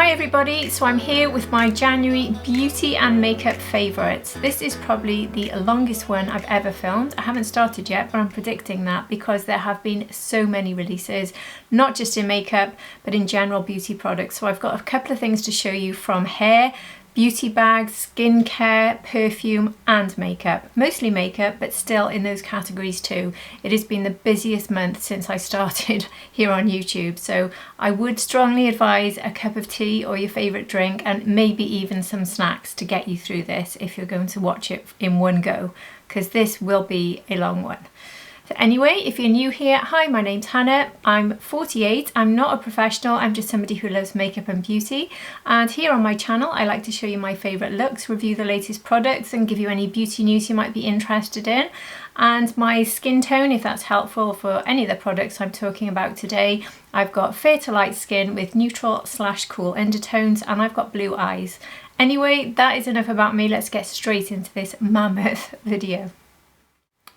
Hi everybody, so I'm here with my January beauty and makeup favourites. This is probably the longest one I've ever filmed. I haven't started yet, but I'm predicting that because there have been so many releases, not just in makeup, but in general beauty products. So I've got a couple of things to show you from hair, beauty bags, skincare, perfume and makeup. Mostly makeup, but still in those categories too. It has been the busiest month since I started here on YouTube, so I would strongly advise a cup of tea or your favourite drink and maybe even some snacks to get you through this if you're going to watch it in one go, because this will be a long one. So anyway, if you're new here, hi, my name's Hannah. I'm 48. I'm not a professional. I'm just somebody who loves makeup and beauty. And here on my channel, I like to show you my favourite looks, review the latest products and give you any beauty news you might be interested in. And my skin tone, if that's helpful for any of the products I'm talking about today. I've got fair to light skin with neutral/cool undertones, and I've got blue eyes. Anyway, that is enough about me. Let's get straight into this mammoth video.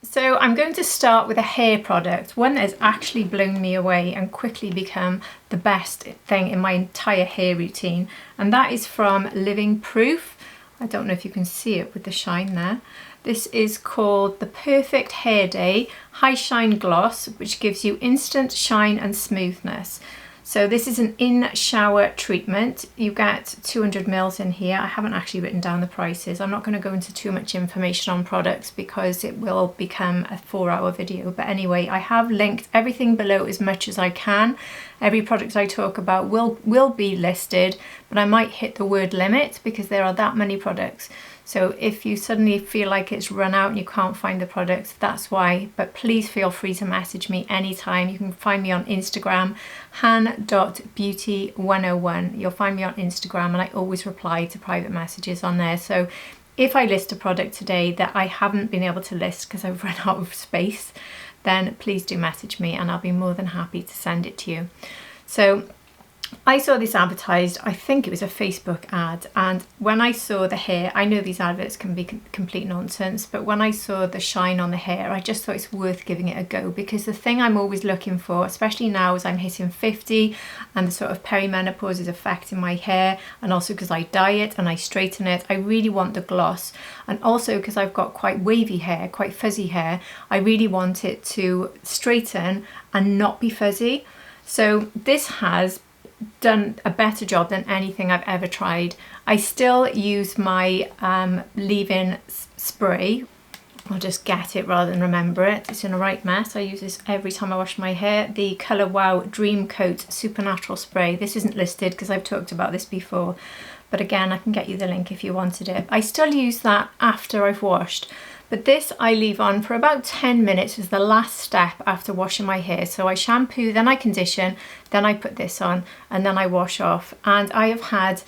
So I'm going to start with a hair product, one that has actually blown me away and quickly become the best thing in my entire hair routine, and that is from Living Proof. I don't know if you can see it with the shine there. This is called the Perfect Hair Day High Shine Gloss, which gives you instant shine and smoothness. So this is an in-shower treatment. You get 200 ml in here. I haven't actually written down the prices. I'm not going to go into too much information on products because it will become a 4-hour video. But anyway, I have linked everything below as much as I can. Every product I talk about will be listed, but I might hit the word limit because there are that many products. So if you suddenly feel like it's run out and you can't find the products, that's why. But please feel free to message me anytime. You can find me on Instagram, han.beauty101. You'll find me on Instagram and I always reply to private messages on there. So if I list a product today that I haven't been able to list because I've run out of space, then please do message me and I'll be more than happy to send it to you. So I saw this advertised, I think it was a Facebook ad, and when I saw the hair, I know these adverts can be complete nonsense, but when I saw the shine on the hair, I just thought it's worth giving it a go, because the thing I'm always looking for, especially now as I'm hitting 50 and the sort of perimenopause is affecting my hair, and also because I dye it and I straighten it, I really want the gloss, and also because I've got quite wavy hair, quite fuzzy hair, I really want it to straighten and not be fuzzy. So this has done a better job than anything I've ever tried. I still use my leave-in spray. I'll just get it rather than remember it. It's in a right mess. I use this every time I wash my hair. The Colour Wow Dream Coat Supernatural Spray. This isn't listed because I've talked about this before, but again, I can get you the link if you wanted it. I still use that after I've washed. But this I leave on for about 10 minutes as the last step after washing my hair. So I shampoo, then I condition, then I put this on, and then I wash off. And I have had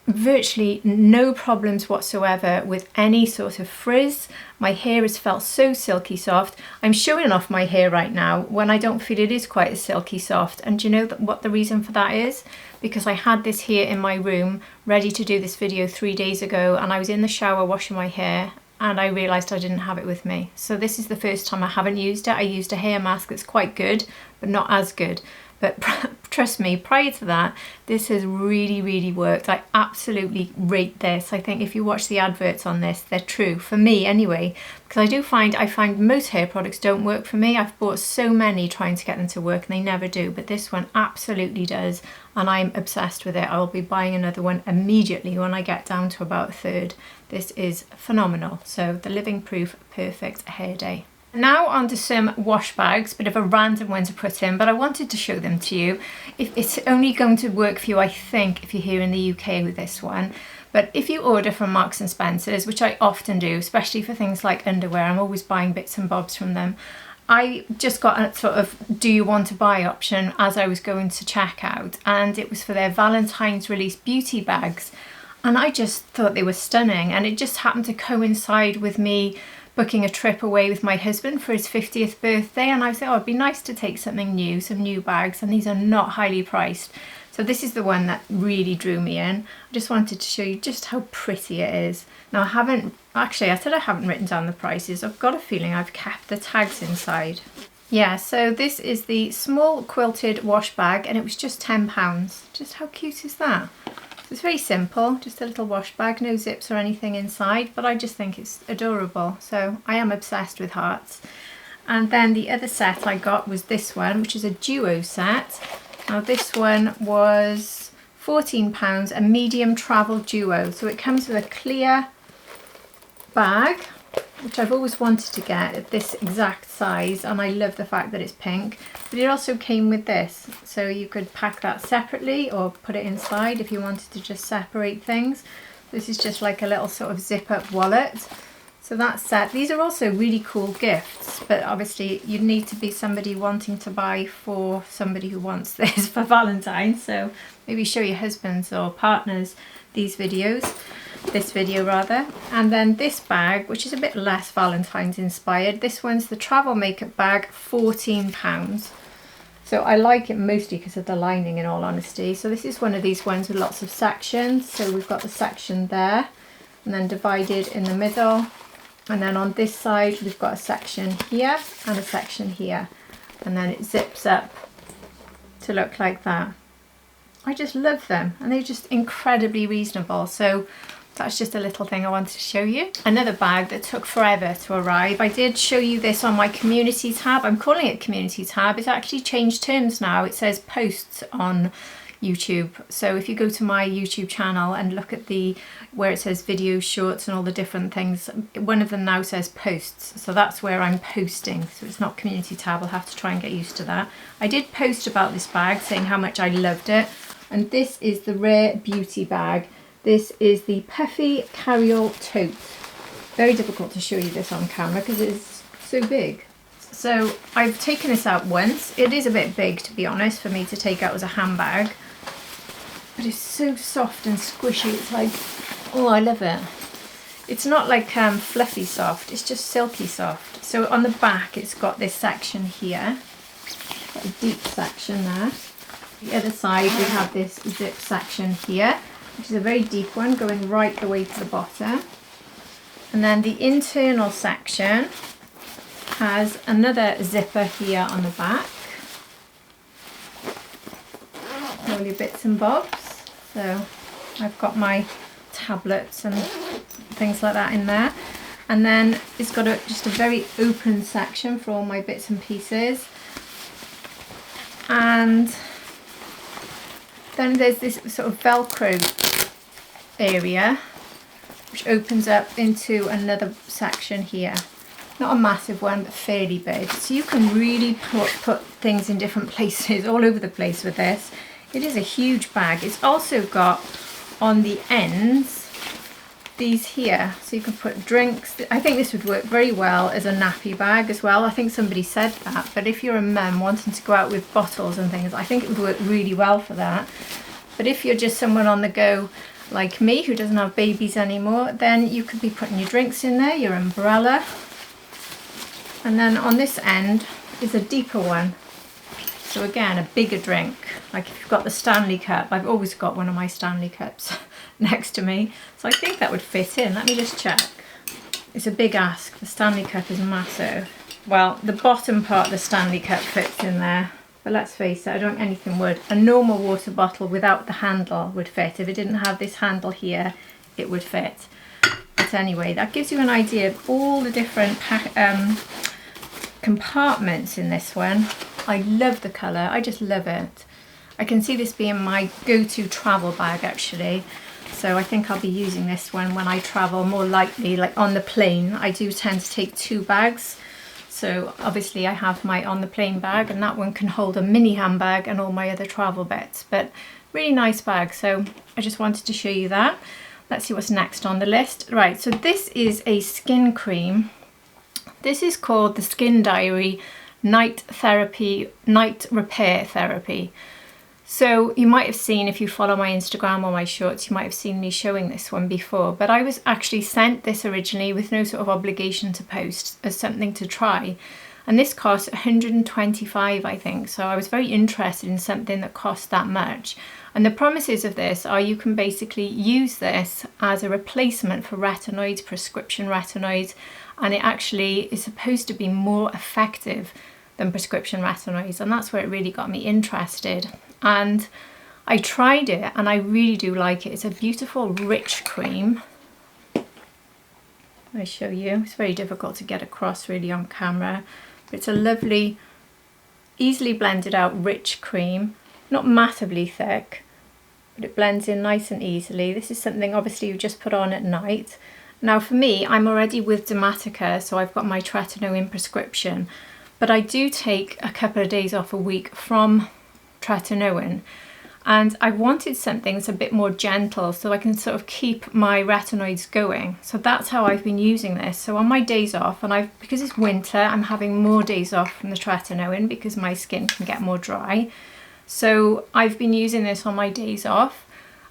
virtually no problems whatsoever with any sort of frizz. My hair has felt so silky soft. I'm showing off my hair right now when I don't feel it is quite as silky soft. And do you know what the reason for that is? Because I had this here in my room ready to do this video 3 days ago, and I was in the shower washing my hair and I realised I didn't have it with me. So this is the first time I haven't used it. I used a hair mask that's quite good, but not as good. But trust me, prior to that, this has really worked. I absolutely rate this. I think if you watch the adverts on this, they're true, for me anyway. Because I find most hair products don't work for me. I've bought so many trying to get them to work and they never do. But this one absolutely does. And I'm obsessed with it. I will be buying another one immediately when I get down to about a third. This is phenomenal. So the Living Proof Perfect Hair Day. Now on to some wash bags, bit of a random one to put in, but I wanted to show them to you. It's only going to work for you, I think, if you're here in the UK with this one. But if you order from Marks and Spencer's, which I often do, especially for things like underwear, I'm always buying bits and bobs from them. I just got a sort of do you want to buy option as I was going to check out, and it was for their Valentine's release beauty bags. And I just thought they were stunning, and it just happened to coincide with me booking a trip away with my husband for his 50th birthday, and I said, oh, it'd be nice to take something new, some new bags, and these are not highly priced. So this is the one that really drew me in. I just wanted to show you just how pretty it is. Now I haven't written down the prices. I've got a feeling I've kept the tags inside. Yeah, so this is the small quilted wash bag and it was just £10. Just how cute is that? It's very simple, just a little wash bag, no zips or anything inside, but I just think it's adorable. So I am obsessed with hearts. And then the other set I got was this one, which is a duo set. Now this one was £14, a medium travel duo. So it comes with a clear bag, which I've always wanted to get at this exact size, and I love the fact that it's pink. But it also came with this, so you could pack that separately or put it inside if you wanted to just separate things. This is just like a little sort of zip up wallet. So that's set. These are also really cool gifts, but obviously you'd need to be somebody wanting to buy for somebody who wants this for Valentine's. So maybe show your husbands or partners these videos. This video rather. And then this bag, which is a bit less Valentine's inspired. This one's the travel makeup bag, £14. So I like it mostly because of the lining, in all honesty. So this is one of these ones with lots of sections. So we've got the section there and then divided in the middle. And then on this side we've got a section here and a section here. And then it zips up to look like that. I just love them and they're just incredibly reasonable. So that's just a little thing I wanted to show you. Another bag that took forever to arrive. I did show you this on my community tab. I'm calling it community tab. It's actually changed terms now. It says posts on YouTube. So if you go to my YouTube channel and look at where it says videos, shorts and all the different things, one of them now says posts. So that's where I'm posting. So it's not community tab. I'll have to try and get used to that. I did post about this bag saying how much I loved it. And this is the Rare Beauty bag. This is the Puffy Carryall Tote. Very difficult to show you this on camera because it's so big. So I've taken this out once. It is a bit big, to be honest, for me to take out as a handbag. But it's so soft and squishy. It's like, oh, I love it. It's not like fluffy soft, it's just silky soft. So on the back it's got this section here. Got a deep section there. The other side we have this zip section here, which is a very deep one going right the way to the bottom. And then the internal section has another zipper here on the back. All your bits and bobs. So I've got my tablets and things like that in there. And then it's got just a very open section for all my bits and pieces. And then there's this sort of Velcro area which opens up into another section here. Not a massive one, but fairly big. So you can really put things in different places all over the place with this. It is a huge bag. It's also got on the ends these here, so you can put drinks. I think this would work very well as a nappy bag as well. I think somebody said that, but if you're a mum wanting to go out with bottles and things, I think it would work really well for that. But if you're just someone on the go like me who doesn't have babies anymore, then you could be putting your drinks in there, your umbrella. And then on this end is a deeper one. So again, a bigger drink. Like if you've got the Stanley Cup, I've always got one of my Stanley Cups next to me. So I think that would fit in. Let me just check. It's a big ask. The Stanley Cup is massive. Well, the bottom part of the Stanley Cup fits in there. But let's face it, I don't think anything would. A normal water bottle without the handle would fit. If it didn't have this handle here, it would fit. But anyway, that gives you an idea of all the different compartments in this one. I love the colour, I just love it. I can see this being my go-to travel bag actually. So I think I'll be using this one when I travel more lightly, like on the plane. I do tend to take 2 bags. So obviously I have my on the plane bag and that one can hold a mini handbag and all my other travel bits. But really nice bag, so I just wanted to show you that. Let's see what's next on the list. Right, so this is a skin cream. This is called the Skin Diary Night Repair Therapy. So you might have seen, if you follow my Instagram or my shorts, you might have seen me showing this one before, but I was actually sent this originally with no sort of obligation to post as something to try. And this cost 125, I think. So I was very interested in something that cost that much. And the promises of this are you can basically use this as a replacement for retinoids, prescription retinoids, and it actually is supposed to be more effective than prescription retinoids, and that's where it really got me interested. And I tried it and I really do like it. It's a beautiful rich cream. I show you. It's very difficult to get across really on camera, but it's a lovely, easily blended out rich cream. Not massively thick, but it blends in nice and easily. This is something obviously you just put on at night. Now for me, I'm already with Dermatica, so I've got my tretinoin prescription, but I do take a couple of days off a week from tretinoin. And I wanted something that's a bit more gentle so I can sort of keep my retinoids going. So that's how I've been using this. So on my days off, and because it's winter, I'm having more days off from the tretinoin because my skin can get more dry. So I've been using this on my days off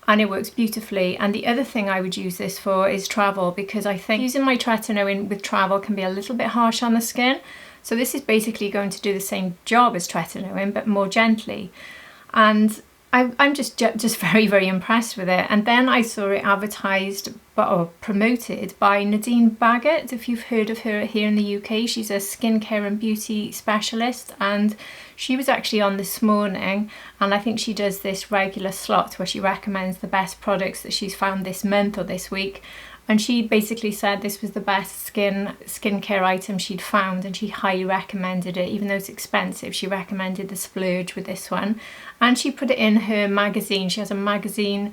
and it works beautifully. And the other thing I would use this for is travel, because I think using my tretinoin with travel can be a little bit harsh on the skin. So this is basically going to do the same job as tretinoin, but more gently. And I'm just very, very impressed with it. And then I saw it advertised or promoted by Nadine Baggett. If you've heard of her here in the UK, she's a skincare and beauty specialist, and she was actually on this morning, and I think she does this regular slot where she recommends the best products that she's found this month or this week. And she basically said this was the best skincare item she'd found, and she highly recommended it. Even though it's expensive, she recommended the splurge with this one. And she put it in her magazine. She has a magazine,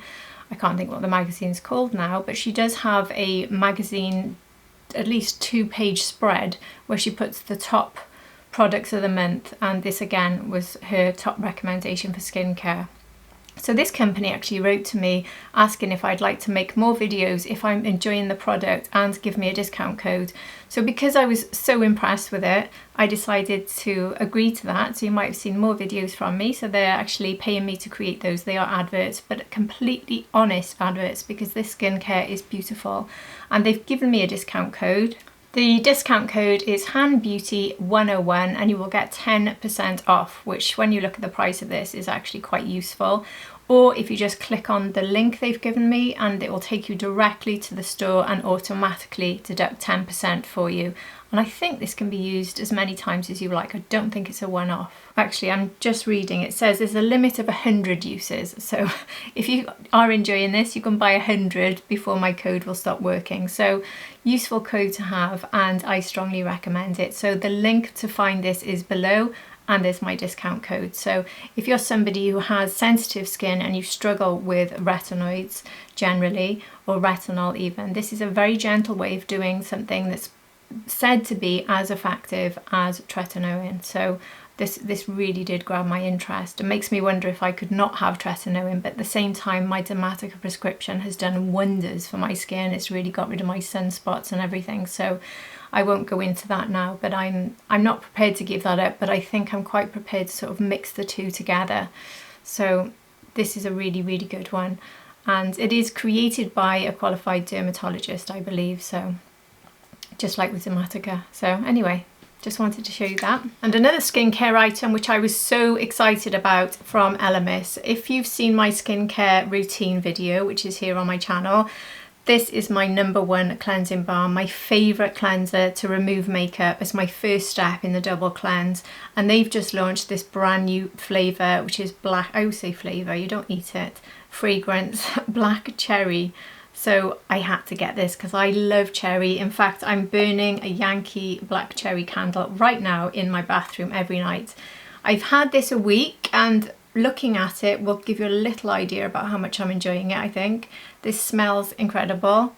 I can't think what the magazine's called now, but she does have a magazine, at least 2-page spread, where she puts the top products of the month. And this again was her top recommendation for skincare. So this company actually wrote to me asking if I'd like to make more videos if I'm enjoying the product and give me a discount code. So because I was so impressed with it, I decided to agree to that. So you might have seen more videos from me. So they're actually paying me to create those. They are adverts, but completely honest adverts, because this skincare is beautiful. And they've given me a discount code. The discount code is HANBEAUTY101 and you will get 10% off, which when you look at the price of this is actually quite useful. Or if you just click on the link they've given me, and it will take you directly to the store and automatically deduct 10% for you. And I think this can be used as many times as you like. I don't think it's a one-off. Actually, I'm just reading. It says there's a limit of 100 uses. So if you are enjoying this, you can buy 100 before my code will stop working. So useful code to have, and I strongly recommend it. So the link to find this is below, and there's my discount code. So if you're somebody who has sensitive skin and you struggle with retinoids generally, or retinol even, this is a very gentle way of doing something that's said to be as effective as tretinoin. So this really did grab my interest. It makes me wonder if I could not have tretinoin, but at the same time my Dermatica prescription has done wonders for my skin. It's really got rid of my sunspots and everything, so I won't go into that now. But I'm not prepared to give that up, but I think I'm quite prepared to sort of mix the two together. So this is a really, really good one, and it is created by a qualified dermatologist, I believe, so just like with Dermatica. So anyway, just wanted to show you that. And another skincare item which I was so excited about from ELEMIS. If you've seen my skincare routine video, which is here on my channel, this is my #1 cleansing balm, my favourite cleanser to remove makeup as my first step in the double cleanse. And they've just launched this brand new flavour, which is black, I would say flavour, you don't eat it, fragrance, black cherry. So I had to get this because I love cherry. In fact, I'm burning a Yankee black cherry candle right now in my bathroom every night. I've had this a week, and looking at it will give you a little idea about how much I'm enjoying it, I think. This smells incredible.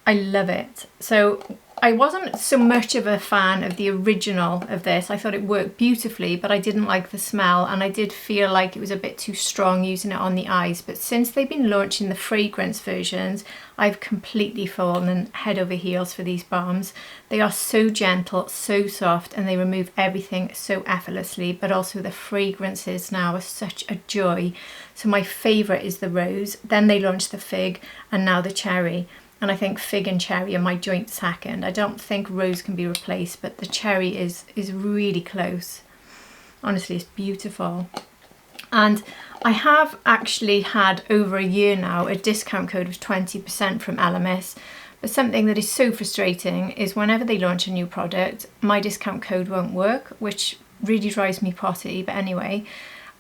I love it. So I wasn't so much of a fan of the original of this. I thought it worked beautifully, but I didn't like the smell, and I did feel like it was a bit too strong using it on the eyes. But since they've been launching the fragrance versions, I've completely fallen head over heels for these balms. They are so gentle, so soft, and they remove everything so effortlessly, but also the fragrances now are such a joy. So my favourite is the rose, then they launched the fig, and now the cherry. And I think fig and cherry are my joint second. I don't think rose can be replaced, but the cherry is really close. Honestly, it's beautiful. And I have actually had over a year now a discount code of 20% from ELEMIS. But something that is so frustrating is whenever they launch a new product, my discount code won't work, which really drives me potty. But anyway,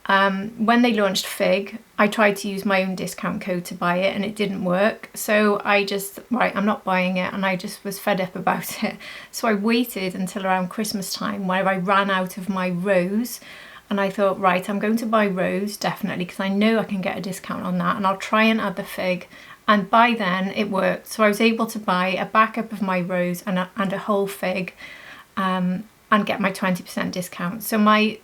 When they launched Fig, I tried to use my own discount code to buy it and it didn't work. So I just, right, I'm not buying it, and I just was fed up about it. So I waited until around Christmas time where I ran out of my Rose, and I thought, right, I'm going to buy Rose definitely because I know I can get a discount on that, and I'll try and add the Fig. And by then it worked. So I was able to buy a backup of my Rose and a whole Fig and get my 20% discount. So my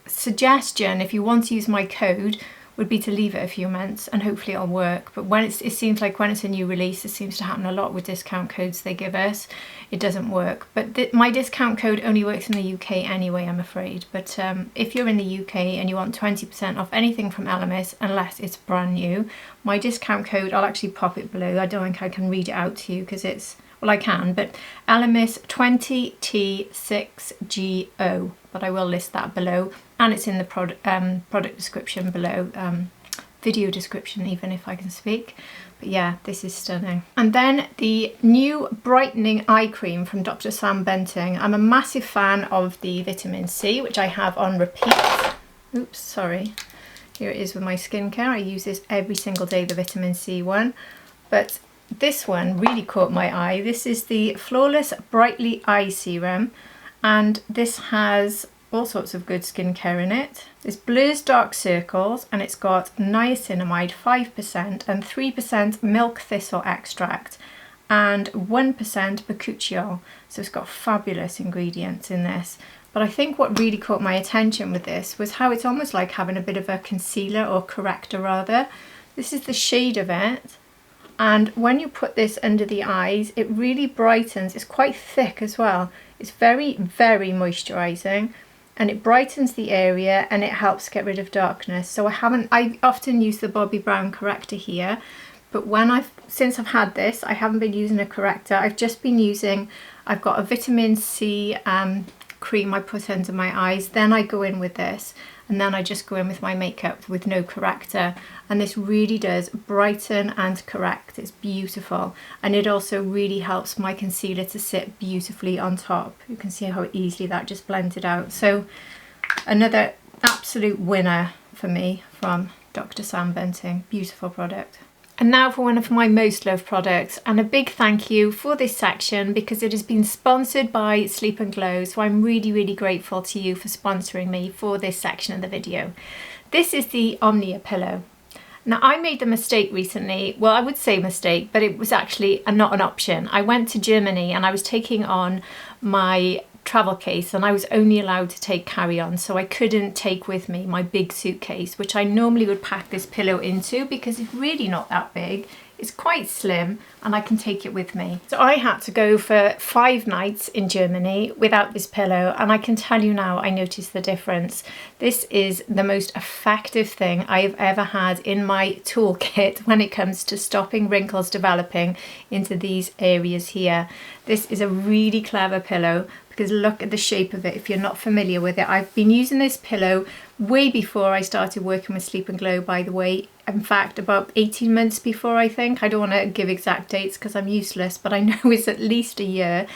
suggestion, if you want to use my code, would be to leave it a few months and hopefully it'll work. But when it seems like when it's a new release, it seems to happen a lot with discount codes they give us, it doesn't work. But my discount code only works in the UK anyway, I'm afraid. But if you're in the UK and you want 20% off anything from ELEMIS, unless it's brand new, my discount code, I'll actually pop it below. I don't think I can read it out to you because it's, well, I can, but ELEMIS 20T6GO, but I will list that below, and it's in the product description below, video description even, if I can speak. But yeah, this is stunning. And then the new brightening eye cream from Dr. Sam Benting. I'm a massive fan of the vitamin C, which I have on repeat. Oops, sorry. Here it is with my skincare. I use this every single day, the vitamin C one, but this one really caught my eye. This is the Flawless Brightly Eye Serum, and this has all sorts of good skincare in it. This blurs dark circles, and it's got niacinamide 5% and 3% milk thistle extract and 1% bakuchiol. So it's got fabulous ingredients in this. But I think what really caught my attention with this was how it's almost like having a bit of a concealer, or corrector rather. This is the shade of it. And when you put this under the eyes, it really brightens. It's quite thick as well. It's very, very moisturising, and it brightens the area and it helps get rid of darkness. So I often use the Bobbi Brown corrector here, but since I've had this, I haven't been using a corrector. I've just been using, I've got a vitamin C cream I put under my eyes, then I go in with this, and then I just go in with my makeup with no corrector, and this really does brighten and correct. It's beautiful, and it also really helps my concealer to sit beautifully on top. You can see how easily that just blended out. So another absolute winner for me from Dr. Sam Benting. Beautiful product. And now for one of my most loved products, and a big thank you for this section because it has been sponsored by Sleep and Glow, so I'm really, really grateful to you for sponsoring me for this section of the video. This is the Omnia pillow. Now, I made the mistake recently, well, I would say mistake, but it was actually not an option. I went to Germany and I was taking on my travel case, and I was only allowed to take carry-on, so I couldn't take with me my big suitcase, which I normally would pack this pillow into because it's really not that big. It's quite slim and I can take it with me. So I had to go for 5 nights in Germany without this pillow, and I can tell you now, I noticed the difference. This is the most effective thing I've ever had in my toolkit when it comes to stopping wrinkles developing into these areas here. This is a really clever pillow because look at the shape of it. If you're not familiar with it, I've been using this pillow way before I started working with Sleep and Glow, by the way. In fact, about 18 months before, I think. I don't want to give exact dates because I'm useless, but I know it's at least a year.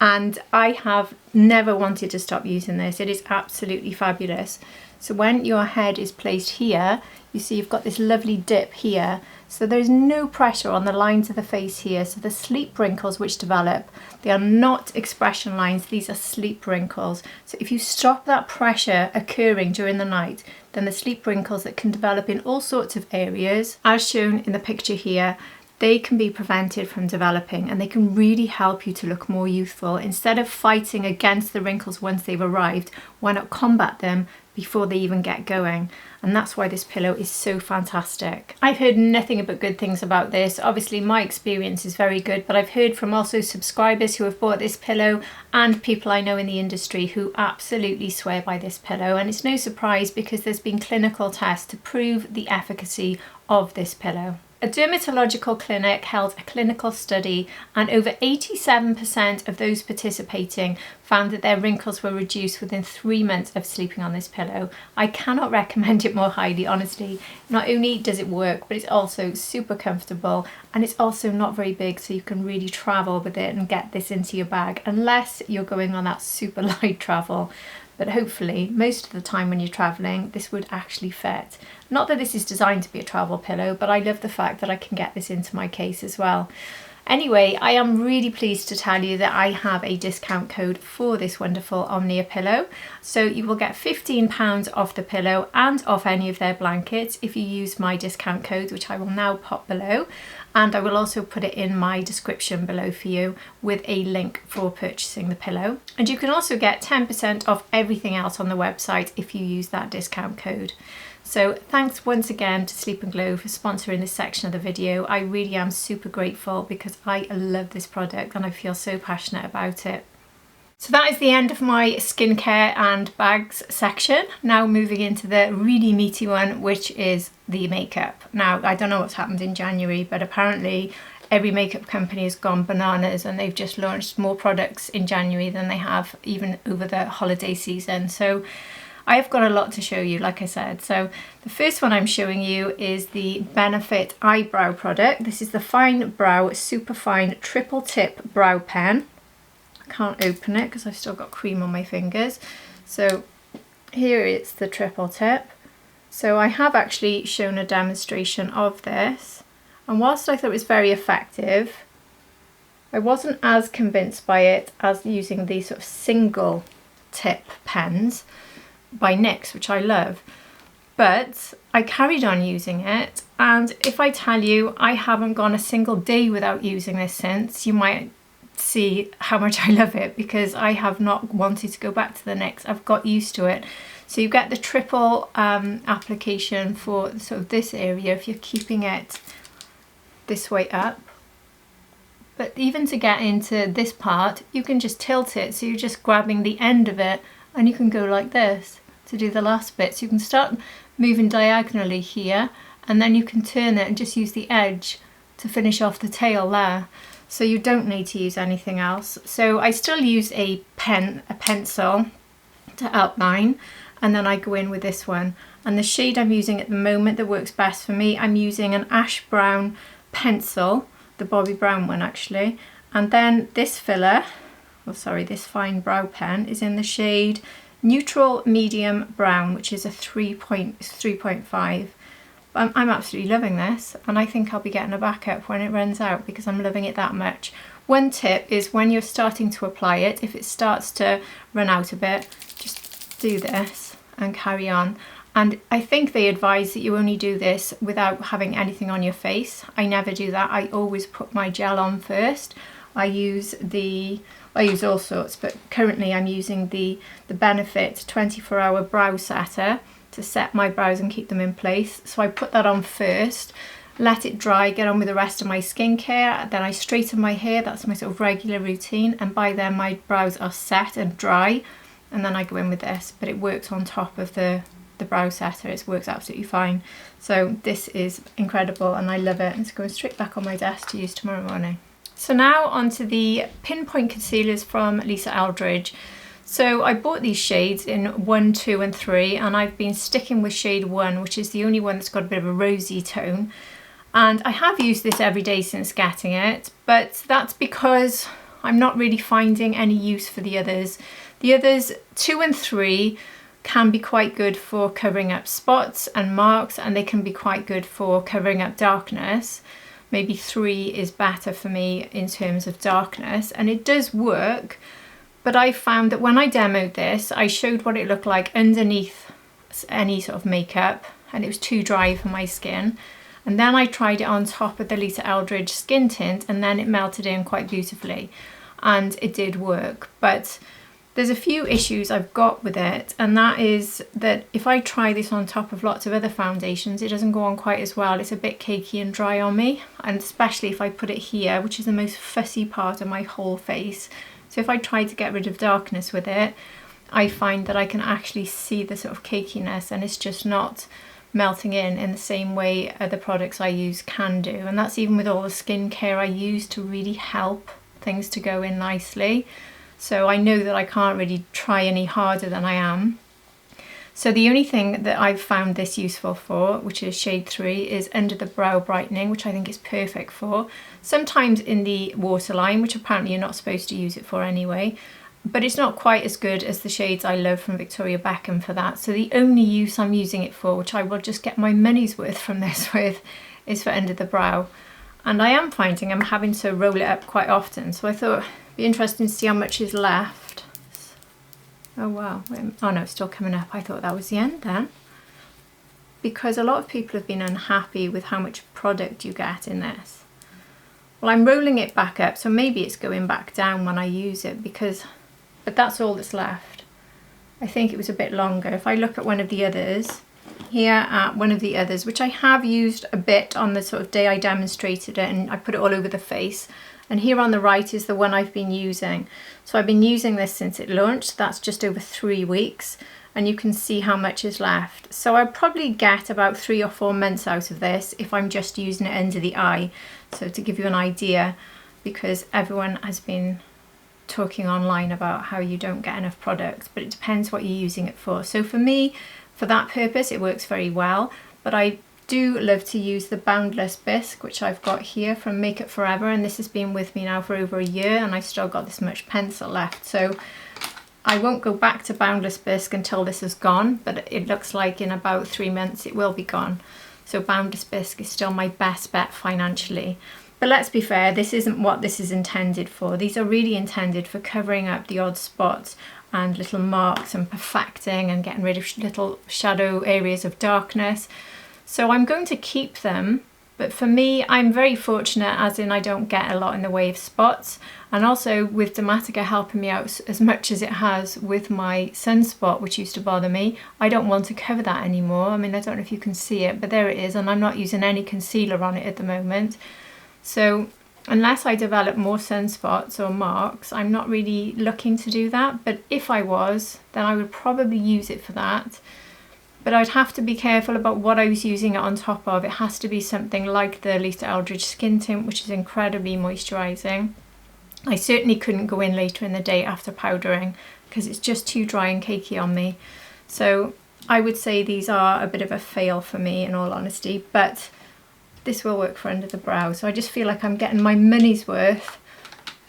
And I have never wanted to stop using this. It is absolutely fabulous. So when your head is placed here, you see you've got this lovely dip here. So there's no pressure on the lines of the face here. So the sleep wrinkles which develop, they are not expression lines, these are sleep wrinkles. So if you stop that pressure occurring during the night, then the sleep wrinkles that can develop in all sorts of areas, as shown in the picture here, they can be prevented from developing, and they can really help you to look more youthful. Instead of fighting against the wrinkles once they've arrived, why not combat them before they even get going? And that's why this pillow is so fantastic. I've heard nothing but good things about this. Obviously my experience is very good, but I've heard from also subscribers who have bought this pillow and people I know in the industry who absolutely swear by this pillow. And it's no surprise because there's been clinical tests to prove the efficacy of this pillow. A dermatological clinic held a clinical study, and over 87% of those participating found that their wrinkles were reduced within 3 months of sleeping on this pillow. I cannot recommend it more highly, honestly. Not only does it work, but it's also super comfortable, and it's also not very big, so you can really travel with it and get this into your bag, unless you're going on that super light travel. but hopefully most of the time when you're traveling this would actually fit. Not that this is designed to be a travel pillow, but I love the fact that I can get this into my case as well. Anyway, I am really pleased to tell you that I have a discount code for this wonderful Omnia pillow. So you will get £15 off the pillow and off any of their blankets if you use my discount code, which I will now pop below. And I will also put it in my description below for you with a link for purchasing the pillow. And you can also get 10% off everything else on the website if you use that discount code. So thanks once again to Sleep and Glow for sponsoring this section of the video. I really am super grateful because I love this product and I feel so passionate about it. So that is the end of my skincare and bags section. Now moving into the really meaty one, which is the makeup. Now, I don't know what's happened in January, but apparently every makeup company has gone bananas and they've just launched more products in January than they have even over the holiday season. So I've got a lot to show you, like I said. So the first one I'm showing you is the Benefit Eyebrow product. This is the Fine Brow Superfine Triple Tip Brow Pen. I can't open it because I've still got cream on my fingers. So here it's the triple tip. So I have actually shown a demonstration of this. And whilst I thought it was very effective, I wasn't as convinced by it as using these sort of single tip pens by NYX, which I love, but I carried on using it, and if I tell you I haven't gone a single day without using this since, you might see how much I love it, because I have not wanted to go back to the NYX. I've got used to it. So you get the triple application for sort of this area if you're keeping it this way up, but even to get into this part you can just tilt it, so you're just grabbing the end of it and you can go like this to do the last bit. So you can start moving diagonally here and then you can turn it and just use the edge to finish off the tail there. So you don't need to use anything else. So I still use a pencil to outline, and then I go in with this one. And the shade I'm using at the moment that works best for me, I'm using an ash brown pencil, the Bobbi Brown one actually. And then this filler, this fine brow pen is in the shade Neutral Medium Brown, which is a 3.5. I'm absolutely loving this, and I think I'll be getting a backup when it runs out because I'm loving it that much. One tip is when you're starting to apply it, if it starts to run out a bit, just do this and carry on. And I think they advise that you only do this without having anything on your face. I never do that. I always put my gel on first. I use all sorts, but currently I'm using the Benefit 24-hour brow setter to set my brows and keep them in place. So I put that on first, let it dry, get on with the rest of my skincare, then I straighten my hair. That's my sort of regular routine, and by then my brows are set and dry, and then I go in with this. But it works on top of the brow setter. It works absolutely fine. So this is incredible and I love it. It's going straight back on my desk to use tomorrow morning. So now onto the Pinpoint concealers from Lisa Eldridge. So I bought these shades in 1, 2 and 3, and I've been sticking with shade 1, which is the only one that's got a bit of a rosy tone. And I have used this every day since getting it, but that's because I'm not really finding any use for the others. The others 2 and 3 can be quite good for covering up spots and marks, and they can be quite good for covering up darkness. Maybe 3 is better for me in terms of darkness, and it does work, but I found that when I demoed this, I showed what it looked like underneath any sort of makeup, and it was too dry for my skin. And then I tried it on top of the Lisa Eldridge skin tint, and then it melted in quite beautifully, and it did work. But there's a few issues I've got with it, and that is that if I try this on top of lots of other foundations, it doesn't go on quite as well. It's a bit cakey and dry on me, and especially if I put it here, which is the most fussy part of my whole face. So if I try to get rid of darkness with it, I find that I can actually see the sort of cakiness, and it's just not melting in the same way other products I use can do. And that's even with all the skincare I use to really help things to go in nicely. So I know that I can't really try any harder than I am. So the only thing that I've found this useful for, which is shade 3, is under the brow brightening, which I think is perfect for. Sometimes in the waterline, which apparently you're not supposed to use it for anyway. but it's not quite as good as the shades I love from Victoria Beckham for that. So the only use I'm using it for, which I will just get my money's worth from this with, is for under the brow. And I am finding I'm having to roll it up quite often, so I thought it'd be interesting to see how much is left. Oh wow, oh no, it's still coming up. I thought that was the end then. Because a lot of people have been unhappy with how much product you get in this. Well, I'm rolling it back up, so maybe it's going back down when I use it, but that's all that's left. I think it was a bit longer. If I look at one of the others, here at one of the others, which I have used a bit on the sort of day I demonstrated it, and I put it all over the face. And here on the right is the one I've been using. So I've been using this since it launched. That's just over 3 weeks. And you can see how much is left. So I'll probably get about 3 or 4 months out of this if I'm just using it under the eye. So to give you an idea, because everyone has been talking online about how you don't get enough product, but it depends what you're using it for. So for me, for that purpose, it works very well, but I do love to use the Boundless Bisque, which I've got here from Makeup Forever, and this has been with me now for over a year, and I've still got this much pencil left. So I won't go back to Boundless Bisque until this is gone, but it looks like in about 3 months it will be gone. So Boundless Bisque is still my best bet financially. But let's be fair, this isn't what this is intended for. These are really intended for covering up the odd spots and little marks and perfecting and getting rid of little shadow areas of darkness. So I'm going to keep them, but for me, I'm very fortunate as in I don't get a lot in the way of spots. And also with Dematica helping me out as much as it has with my sunspot, which used to bother me, I don't want to cover that anymore. I mean, I don't know if you can see it, but there it is, and I'm not using any concealer on it at the moment. So unless I develop more sunspots or marks, I'm not really looking to do that. But if I was, then I would probably use it for that. But I'd have to be careful about what I was using it on top of. It has to be something like the Lisa Eldridge Skin Tint, which is incredibly moisturising. I certainly couldn't go in later in the day after powdering because it's just too dry and cakey on me. So I would say these are a bit of a fail for me in all honesty, but this will work for under the brow. So I just feel like I'm getting my money's worth,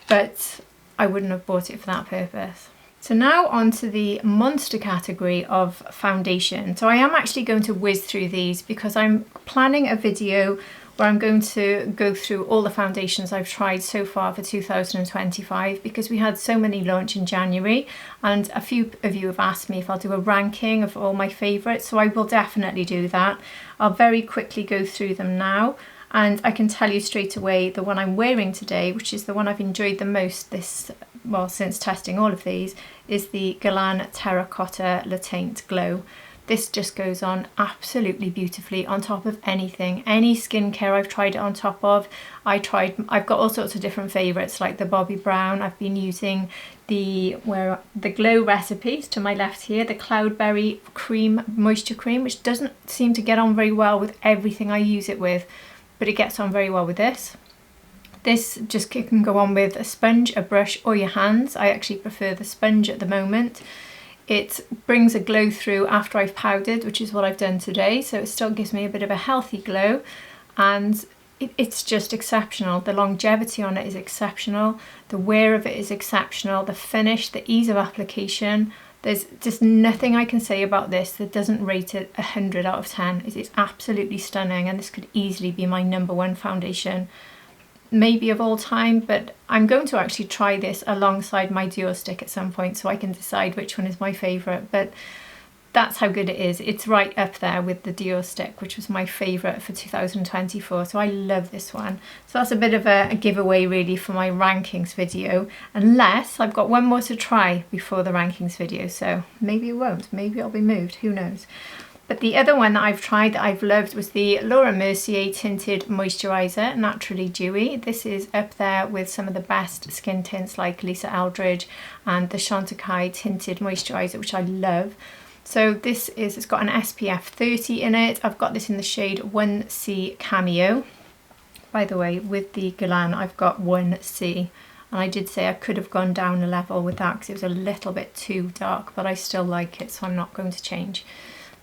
but I wouldn't have bought it for that purpose. So now on to the monster category of foundation. So I am actually going to whiz through these because I'm planning a video where I'm going to go through all the foundations I've tried so far for 2025, because we had so many launch in January and a few of you have asked me if I'll do a ranking of all my favourites, so I will definitely do that. I'll very quickly go through them now, and I can tell you straight away the one I'm wearing today, which is the one I've enjoyed the most since testing all of these, is the Guerlain Terracotta Le Teint Glow. This just goes on absolutely beautifully on top of anything. Any skincare I've tried it on top of. I've got all sorts of different favourites like the Bobbi Brown. I've been using the Glow recipes to my left here, the Cloudberry Cream Moisture Cream, which doesn't seem to get on very well with everything I use it with, but it gets on very well with this. This just can go on with a sponge, a brush or your hands. I actually prefer the sponge at the moment. It brings a glow through after I've powdered, which is what I've done today, so it still gives me a bit of a healthy glow, and it's just exceptional. The longevity on it is exceptional, the wear of it is exceptional, the finish, the ease of application. There's just nothing I can say about this that doesn't rate it 100 out of 10. It is absolutely stunning, and this could easily be my #1 foundation, maybe of all time, but I'm going to actually try this alongside my Dior stick at some point so I can decide which one is my favourite, but that's how good it is. It's right up there with the Dior stick, which was my favourite for 2024, so I love this one. So that's a bit of a giveaway really for my rankings video, unless I've got one more to try before the rankings video, so maybe it won't, maybe I'll be moved, who knows. But the other one that I've tried that I've loved was the Laura Mercier Tinted Moisturiser, Naturally Dewy. This is up there with some of the best skin tints like Lisa Eldridge and the Chantecaille Tinted Moisturiser, which I love. So this is, it's got an SPF 30 in it. I've got this in the shade 1C Cameo. By the way, with the Guerlain, I've got 1C. And I did say I could have gone down a level with that because it was a little bit too dark, but I still like it, so I'm not going to change.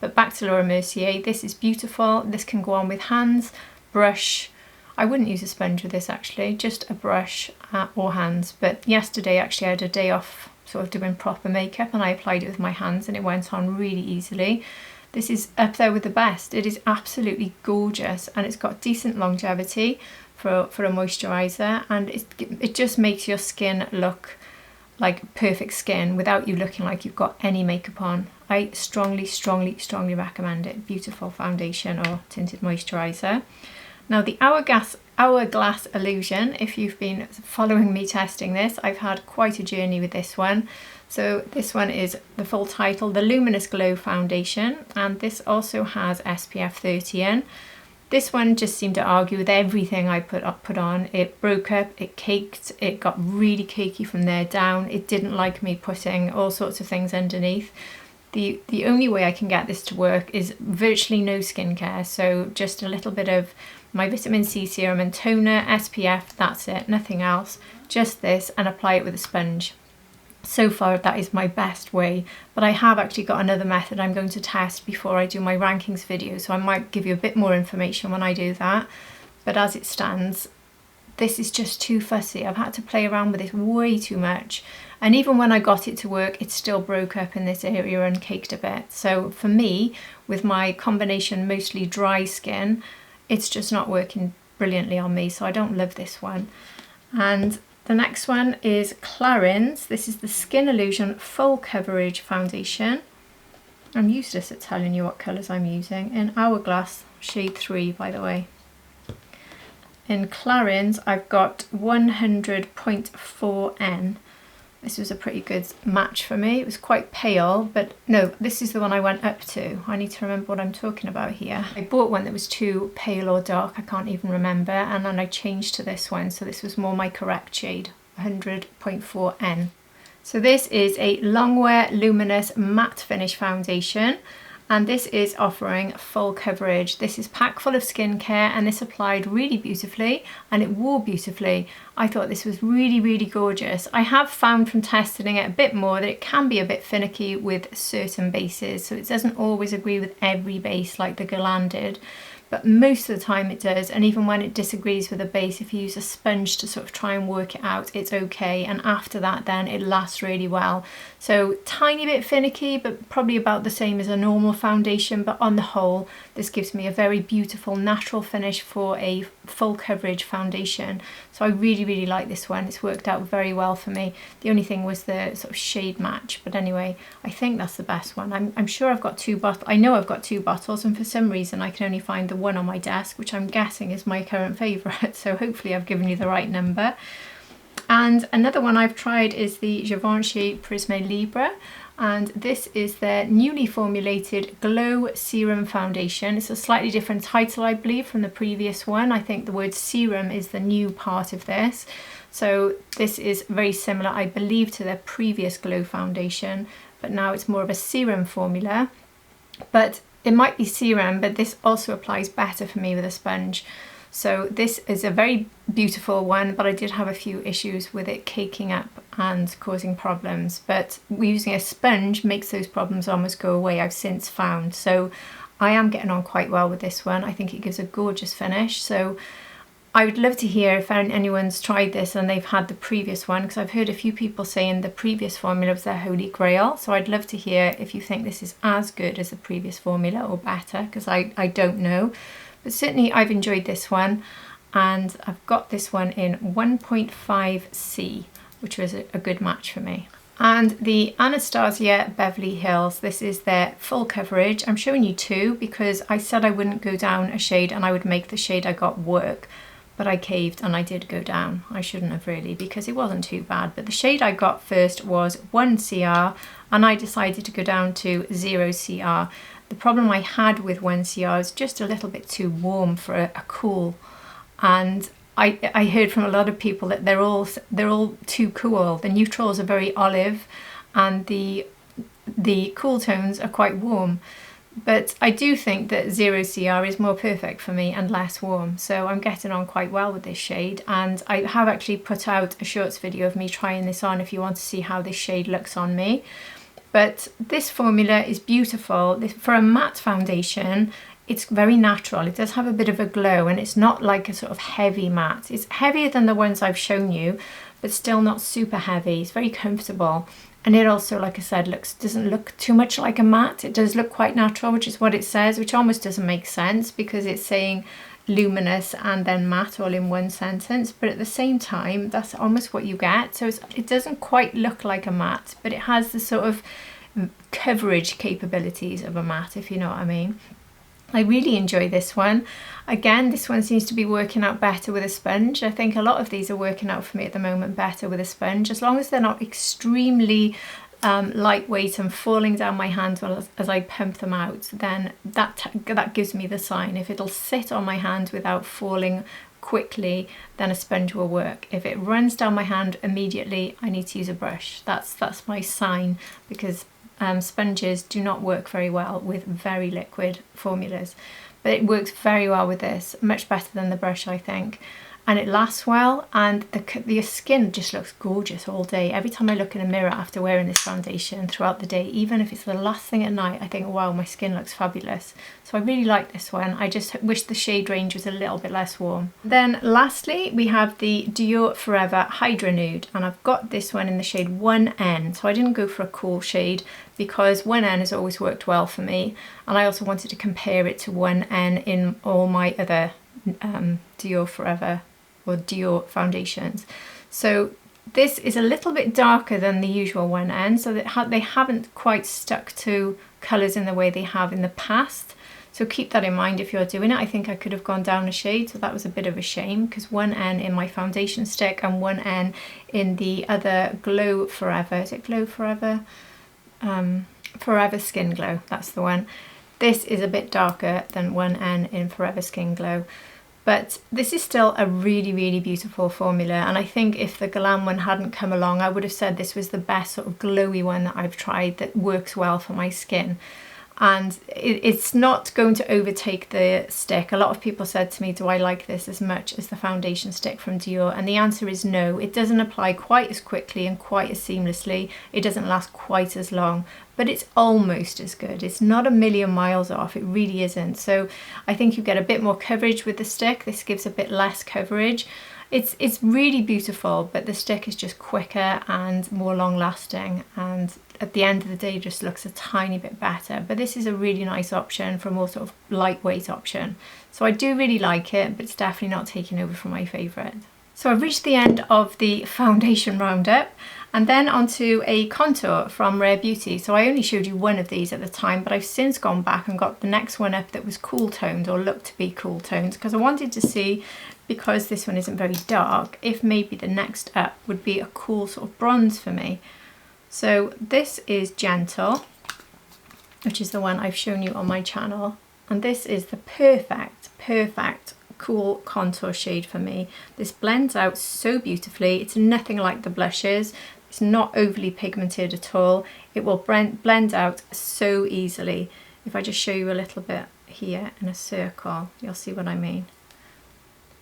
But back to Laura Mercier, this is beautiful. This can go on with hands, brush. I wouldn't use a sponge with this actually, just a brush or hands. But yesterday actually I had a day off sort of doing proper makeup, and I applied it with my hands and it went on really easily. This is up there with the best. It is absolutely gorgeous, and it's got decent longevity for a moisturiser, and it just makes your skin look like perfect skin without you looking like you've got any makeup on. I strongly, strongly, strongly recommend it. Beautiful foundation or tinted moisturiser. Now the Hourglass Illusion, if you've been following me testing this, I've had quite a journey with this one. So this one is the full title, the Luminous Glow Foundation, and this also has SPF 30 in. This one just seemed to argue with everything I put on. It broke up, it caked, it got really cakey from there down. It didn't like me putting all sorts of things underneath. The only way I can get this to work is virtually no skincare, so just a little bit of my vitamin C serum and toner, SPF, that's it, nothing else. Just this, and apply it with a sponge. So far that is my best way, but I have actually got another method I'm going to test before I do my rankings video, so I might give you a bit more information when I do that. But as it stands, this is just too fussy. I've had to play around with this way too much, and even when I got it to work, it still broke up in this area and caked a bit. So for me, with my combination mostly dry skin, it's just not working brilliantly on me, so I don't love this one. And the next one is Clarins. This is the Skin Illusion Full Coverage Foundation. I'm useless at telling you what colours I'm using. In Hourglass, shade 3, by the way. In Clarins, I've got 100.4N. This was a pretty good match for me. It was quite pale, but no, this is the one I went up to. I need to remember what I'm talking about here. I bought one that was too pale or dark, I can't even remember, and then I changed to this one, so this was more my correct shade, 100.4N. So this is a Longwear Luminous Matte Finish Foundation, and this is offering full coverage. This is packed full of skincare, and this applied really beautifully and it wore beautifully. I thought this was really, really gorgeous. I have found from testing it a bit more that it can be a bit finicky with certain bases, so it doesn't always agree with every base like the Guerlain did, but most of the time it does. And even when it disagrees with a base, if you use a sponge to sort of try and work it out, it's okay, and after that then it lasts really well. So tiny bit finicky, but probably about the same as a normal foundation, but on the whole this gives me a very beautiful natural finish for a full coverage foundation. So I really, really like this one. It's worked out very well for me. The only thing was the sort of shade match, but anyway, I think that's the best one. I'm sure I've got two bottles. I know I've got two bottles, and for some reason I can only find the one on my desk, which I'm guessing is my current favourite, so hopefully I've given you the right number. And another one I've tried is the Givenchy PRISME LIBRE, and this is their newly formulated Glow Serum Foundation. It's a slightly different title, I believe, from the previous one. I think the word serum is the new part of this. So this is very similar, I believe, to their previous Glow Foundation, but now it's more of a serum formula. But it might be serum, but this also applies better for me with a sponge. So this is a very beautiful one, but I did have a few issues with it caking up and causing problems. But using a sponge makes those problems almost go away, I've since found. So I am getting on quite well with this one. I think it gives a gorgeous finish. So I would love to hear if anyone's tried this and they've had the previous one, because I've heard a few people saying the previous formula was their holy grail. So I'd love to hear if you think this is as good as the previous formula or better, because I don't know. But certainly I've enjoyed this one, and I've got this one in 1.5C, which was a good match for me. And the Anastasia Beverly Hills, this is their full coverage. I'm showing you two because I said I wouldn't go down a shade and I would make the shade I got work, but I caved and I did go down. I shouldn't have really, because it wasn't too bad. But the shade I got first was 1CR, and I decided to go down to 0CR. The problem I had with 1CR is just a little bit too warm for a cool, and I heard from a lot of people that they're all too cool. The neutrals are very olive, and the cool tones are quite warm. But I do think that 0CR is more perfect for me and less warm, so I'm getting on quite well with this shade. And I have actually put out a shorts video of me trying this on if you want to see how this shade looks on me. But this formula is beautiful. For a matte foundation, it's very natural. It does have a bit of a glow, and it's not like a sort of heavy matte. It's heavier than the ones I've shown you, but still not super heavy. It's very comfortable. And it also, like I said, doesn't look too much like a matte. It does look quite natural, which is what it says, which almost doesn't make sense because it's saying luminous and then matte all in one sentence. But at the same time, that's almost what you get. So it doesn't quite look like a matte, but it has the sort of coverage capabilities of a matte, if you know what I mean. I really enjoy this one. Again, this one seems to be working out better with a sponge. I think a lot of these are working out for me at the moment better with a sponge, as long as they're not extremely lightweight and falling down my hand as I pump them out, then that gives me the sign. If it'll sit on my hand without falling quickly, then a sponge will work. If it runs down my hand immediately, I need to use a brush. That's my sign, because sponges do not work very well with very liquid formulas, but it works very well with this, much better than the brush, I think. And it lasts well, and the skin just looks gorgeous all day. Every time I look in the mirror after wearing this foundation throughout the day, even if it's the last thing at night, I think, wow, my skin looks fabulous. So I really like this one. I just wish the shade range was a little bit less warm. Then lastly, we have the Dior Forever Hydra Nude, and I've got this one in the shade 1N. So I didn't go for a cool shade because 1N has always worked well for me. And I also wanted to compare it to 1N in all my other Dior Forever or Dior foundations. So this is a little bit darker than the usual 1N, so that they haven't quite stuck to colours in the way they have in the past. So keep that in mind if you're doing it. I think I could have gone down a shade, so that was a bit of a shame, because 1N in my foundation stick and 1N in the other Glow Forever, is it Glow Forever? Forever Skin Glow, that's the one. This is a bit darker than 1N in Forever Skin Glow. But this is still a really, really beautiful formula, and I think if the Glam one hadn't come along, I would have said this was the best sort of glowy one that I've tried that works well for my skin. And it's not going to overtake the stick. A lot of people said to me, do I like this as much as the foundation stick from Dior? And the answer is no. It doesn't apply quite as quickly and quite as seamlessly. It doesn't last quite as long, but it's almost as good. It's not a million miles off, it really isn't. So I think you get a bit more coverage with the stick. This gives a bit less coverage. It's really beautiful, but the stick is just quicker and more long lasting, and at the end of the day just looks a tiny bit better. But this is a really nice option for a more sort of lightweight option. So I do really like it, but it's definitely not taking over from my favourite. So I've reached the end of the foundation roundup, and then onto a contour from Rare Beauty. So I only showed you one of these at the time, but I've since gone back and got the next one up that was cool toned, or looked to be cool toned, because I wanted to see, because this one isn't very dark, if maybe the next up would be a cool sort of bronze for me. So this is Gentle, which is the one I've shown you on my channel, and this is the perfect cool contour shade for me. This blends out so beautifully. It's nothing like the blushes. It's not overly pigmented at all. It will blend out so easily. If I just show you a little bit here in a circle, you'll see what I mean.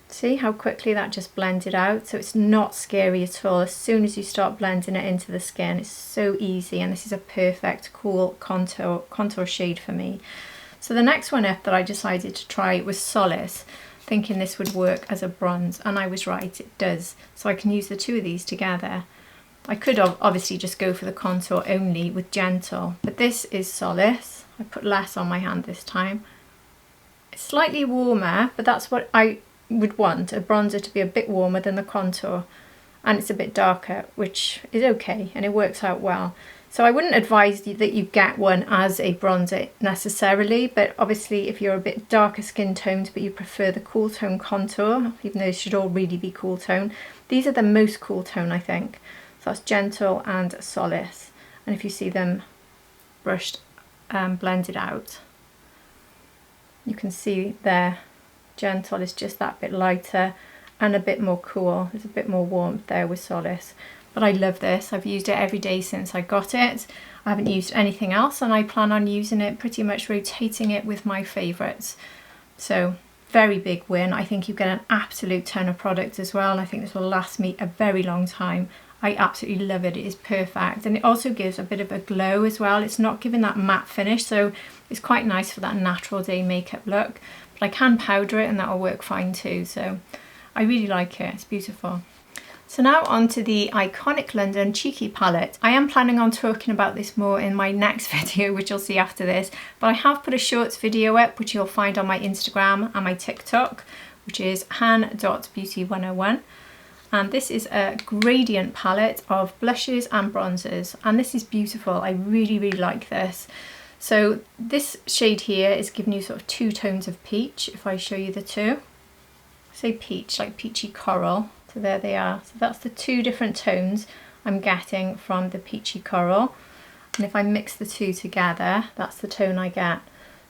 See how quickly that just blended out? So it's not scary at all. As soon as you start blending it into the skin, it's so easy, and this is a perfect cool contour shade for me. So the next one up that I decided to try was Solace, thinking this would work as a bronze, and I was right, it does. So I can use the two of these together. I could obviously just go for the contour only with Gentle, but this is Solace. I put less on my hand this time. It's slightly warmer, but that's what I would want, a bronzer to be a bit warmer than the contour, and it's a bit darker, which is okay, and it works out well. So I wouldn't advise that you get one as a bronzer necessarily, but obviously if you're a bit darker skin toned but you prefer the cool tone contour, even though they should all really be cool tone, these are the most cool tone, I think. So that's Gentle and Solace, and if you see them brushed, blended out, you can see there Gentle is just that bit lighter and a bit more cool. There's a bit more warmth there with Solace. But I love this. I've used it every day since I got it. I haven't used anything else, and I plan on using it, pretty much rotating it with my favourites. So very big win. I think you get an absolute ton of product as well, and I think this will last me a very long time. I absolutely love it. It is perfect, and it also gives a bit of a glow as well. It's not giving that matte finish, so it's quite nice for that natural day makeup look. But I can powder it and that'll work fine too, so I really like it. It's beautiful. So now on to the Iconic London Cheeky palette. I am planning on talking about this more in my next video, which you'll see after this, but I have put a shorts video up, which you'll find on my Instagram and my TikTok, which is han.beauty101. And this is a gradient palette of blushes and bronzers, and this is beautiful. I really, really like this. So this shade here is giving you sort of 2 tones of peach. If I show you the two, say peach, like peachy coral. So there they are. So that's the 2 different tones I'm getting from the peachy coral. And if I mix the 2 together, that's the tone I get.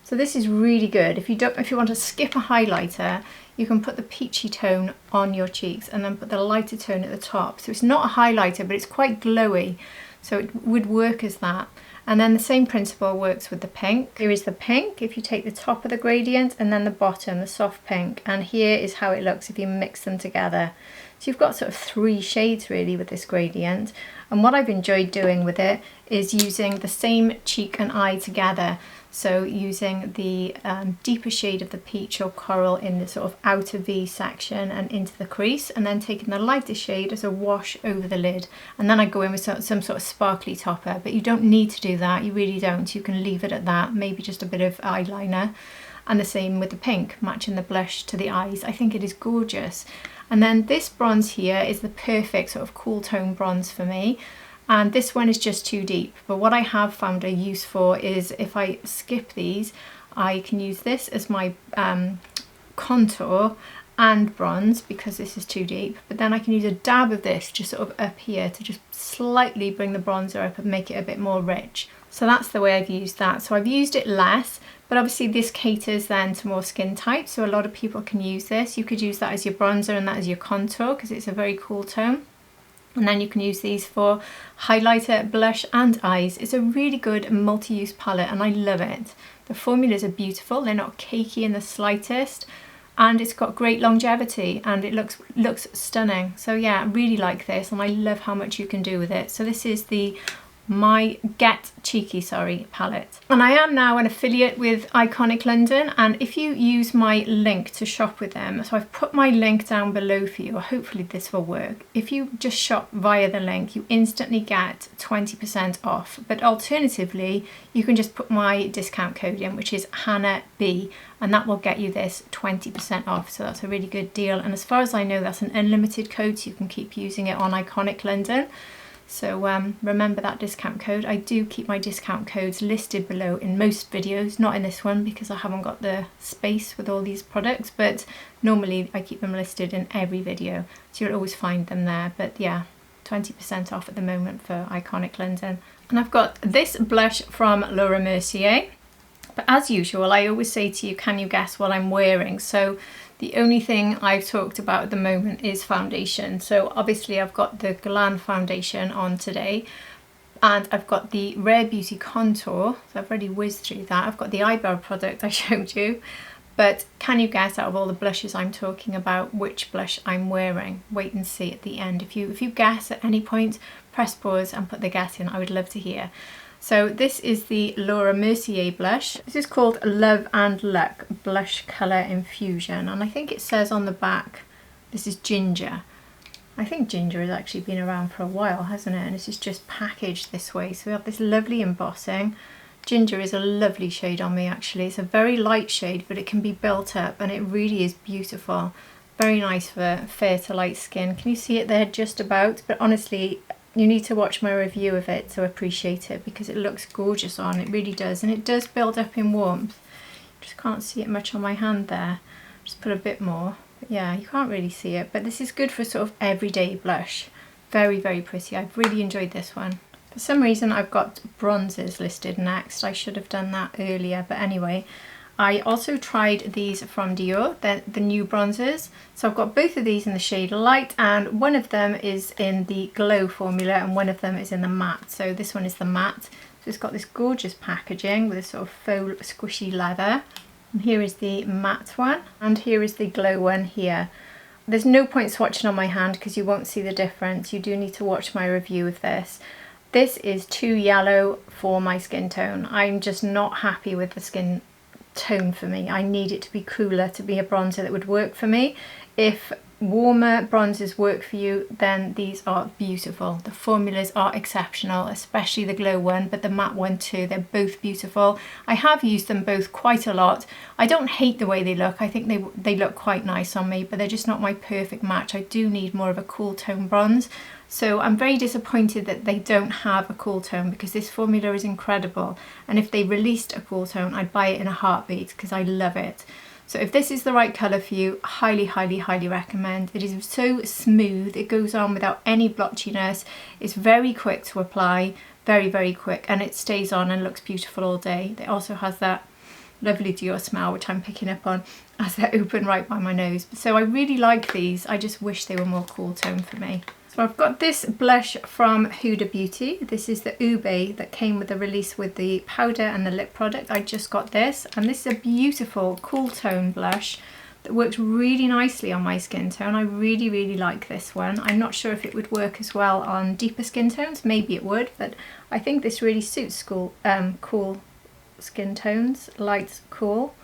So this is really good. If you want to skip a highlighter, you can put the peachy tone on your cheeks and then put the lighter tone at the top. So it's not a highlighter, but it's quite glowy. So it would work as that. And then the same principle works with the pink. Here is the pink if you take the top of the gradient and then the bottom, the soft pink. And here is how it looks if you mix them together. So you've got sort of 3 shades really with this gradient. And what I've enjoyed doing with it is using the same cheek and eye together. So using the deeper shade of the peach or coral in the sort of outer V section and into the crease, and then taking the lighter shade as a wash over the lid. And then I go in with some sort of sparkly topper, but you don't need to do that, you really don't. You can leave it at that, maybe just a bit of eyeliner. And the same with the pink, matching the blush to the eyes. I think it is gorgeous. And then this bronze here is the perfect sort of cool tone bronze for me. And this one is just too deep, but what I have found a use for is if I skip these, I can use this as my contour and bronze because this is too deep, but then I can use a dab of this just sort of up here to just slightly bring the bronzer up and make it a bit more rich. So that's the way I've used that. So I've used it less, but obviously this caters then to more skin types, so a lot of people can use this. You could use that as your bronzer and that as your contour because it's a very cool tone. And then you can use these for highlighter, blush and eyes. It's a really good multi-use palette and I love it. The formulas are beautiful, they're not cakey in the slightest, and it's got great longevity and it looks stunning. So yeah, I really like this and I love how much you can do with it. So this is the my Get Cheeky palette. And I am now an affiliate with Iconic London, and if you use my link to shop with them, so I've put my link down below for you, hopefully this will work. If you just shop via the link, you instantly get 20% off, but alternatively you can just put my discount code in, which is Hannah B, and that will get you this 20% off. So that's a really good deal, and as far as I know that's an unlimited code, so you can keep using it on Iconic London. So remember that discount code. I do keep my discount codes listed below in most videos, not in this one because I haven't got the space with all these products, but normally I keep them listed in every video, so you'll always find them there. But yeah, 20% off at the moment for Iconic London. And I've got this blush from Laura Mercier, but as usual I always say to you, can you guess what I'm wearing? So the only thing I've talked about at the moment is foundation. So obviously I've got the Glam foundation on today, and I've got the Rare Beauty contour, so I've already whizzed through that. I've got the eyebrow product I showed you, but can you guess out of all the blushes I'm talking about which blush I'm wearing? Wait and see at the end. If you guess at any point, press pause and put the guess in, I would love to hear. So this is the Laura Mercier blush. This is called Love and Luck Blush Colour Infusion, and I think it says on the back this is ginger. I think ginger has actually been around for a while, hasn't it? And this is just packaged this way. So we have this lovely embossing. Ginger is a lovely shade on me actually. It's a very light shade, but it can be built up and it really is beautiful. Very nice for fair to light skin. Can you see it there just about? But honestly, you need to watch my review of it to appreciate it because it looks gorgeous on, it really does, and it does build up in warmth. Just can't see it much on my hand there. Just put a bit more, but yeah, you can't really see it, but this is good for sort of everyday blush. Very, very pretty. I've really enjoyed this one. For some reason I've got bronzers listed next. I should have done that earlier, but anyway. I also tried these from Dior, the new bronzers. So I've got both of these in the shade light, and one of them is in the glow formula and one of them is in the matte. So this one is the matte. So it's got this gorgeous packaging with a sort of faux squishy leather. And here is the matte one, and here is the glow one here. There's no point swatching on my hand because you won't see the difference. You do need to watch my review of this. This is too yellow for my skin tone. I'm just not happy with the skin tone for me. I need it to be cooler to be a bronzer that would work for me. If warmer bronzers work for you, then these are beautiful. The formulas are exceptional, especially the glow one, but the matte one too. They're both beautiful. I have used them both quite a lot. I don't hate the way they look. I think they look quite nice on me, but they're just not my perfect match. I do need more of a cool tone bronze. So I'm very disappointed that they don't have a cool tone, because this formula is incredible. And if they released a cool tone, I'd buy it in a heartbeat because I love it. So if this is the right colour for you, highly, highly, highly recommend. It is so smooth, it goes on without any blotchiness, it's very quick to apply, very, very quick, and it stays on and looks beautiful all day. It also has that lovely Dior smell, which I'm picking up on as they're open right by my nose. So I really like these, I just wish they were more cool tone for me. So I've got this blush from Huda Beauty. This is the Ube that came with the release with the powder and the lip product. I just got this, and this is a beautiful cool tone blush that works really nicely on my skin tone. I really, really like this one. I'm not sure if it would work as well on deeper skin tones. Maybe it would, but I think this really suits cool skin tones, light, cool.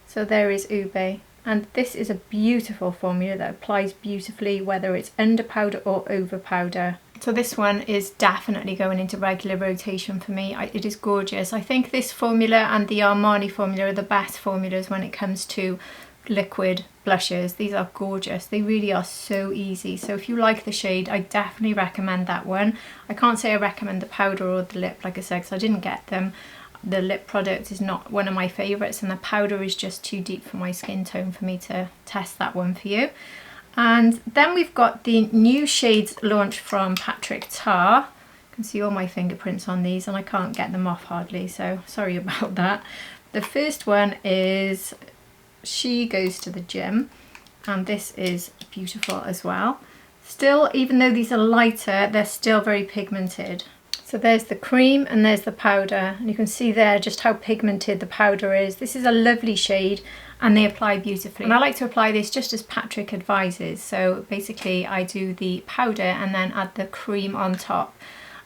So there is Ube. And this is a beautiful formula that applies beautifully, whether it's under powder or over powder. So this one is definitely going into regular rotation for me. It is gorgeous. I think this formula and the Armani formula are the best formulas when it comes to liquid blushes. These are gorgeous. They really are so easy. So if you like the shade, I definitely recommend that one. I can't say I recommend the powder or the lip, like I said, because I didn't get them. The lip product is not one of my favourites, and the powder is just too deep for my skin tone for me to test that one for you. And then we've got the new shades launched from Patrick Tar. You can see all my fingerprints on these and I can't get them off hardly, so sorry about that. The first one is She Goes to the Gym, and this is beautiful as well. Still, even though these are lighter, they're still very pigmented. So there's the cream and there's the powder, and you can see there just how pigmented the powder is. This is a lovely shade and they apply beautifully. And I like to apply this just as Patrick advises. So basically I do the powder and then add the cream on top.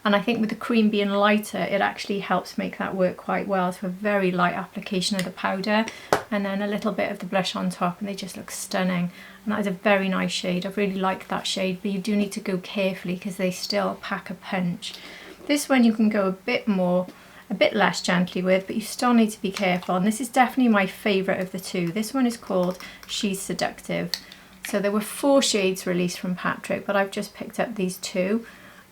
And I think with the cream being lighter, it actually helps make that work quite well. So a very light application of the powder and then a little bit of the blush on top, and they just look stunning. And that is a very nice shade. I really like that shade, but you do need to go carefully because they still pack a punch. This one you can go a bit less gently with, but you still need to be careful. And this is definitely my favourite of the two. This one is called She's Seductive. So there were 4 shades released from Patrick, but I've just picked up these 2.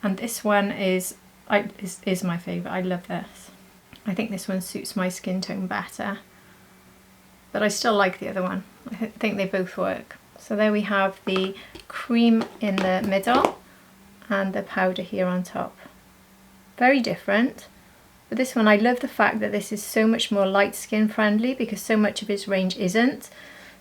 And this one is my favourite. I love this. I think this one suits my skin tone better. But I still like the other one. I think they both work. So there we have the cream in the middle and the powder here on top. Very different, but this one I love the fact that this is so much more light skin friendly because so much of its range isn't.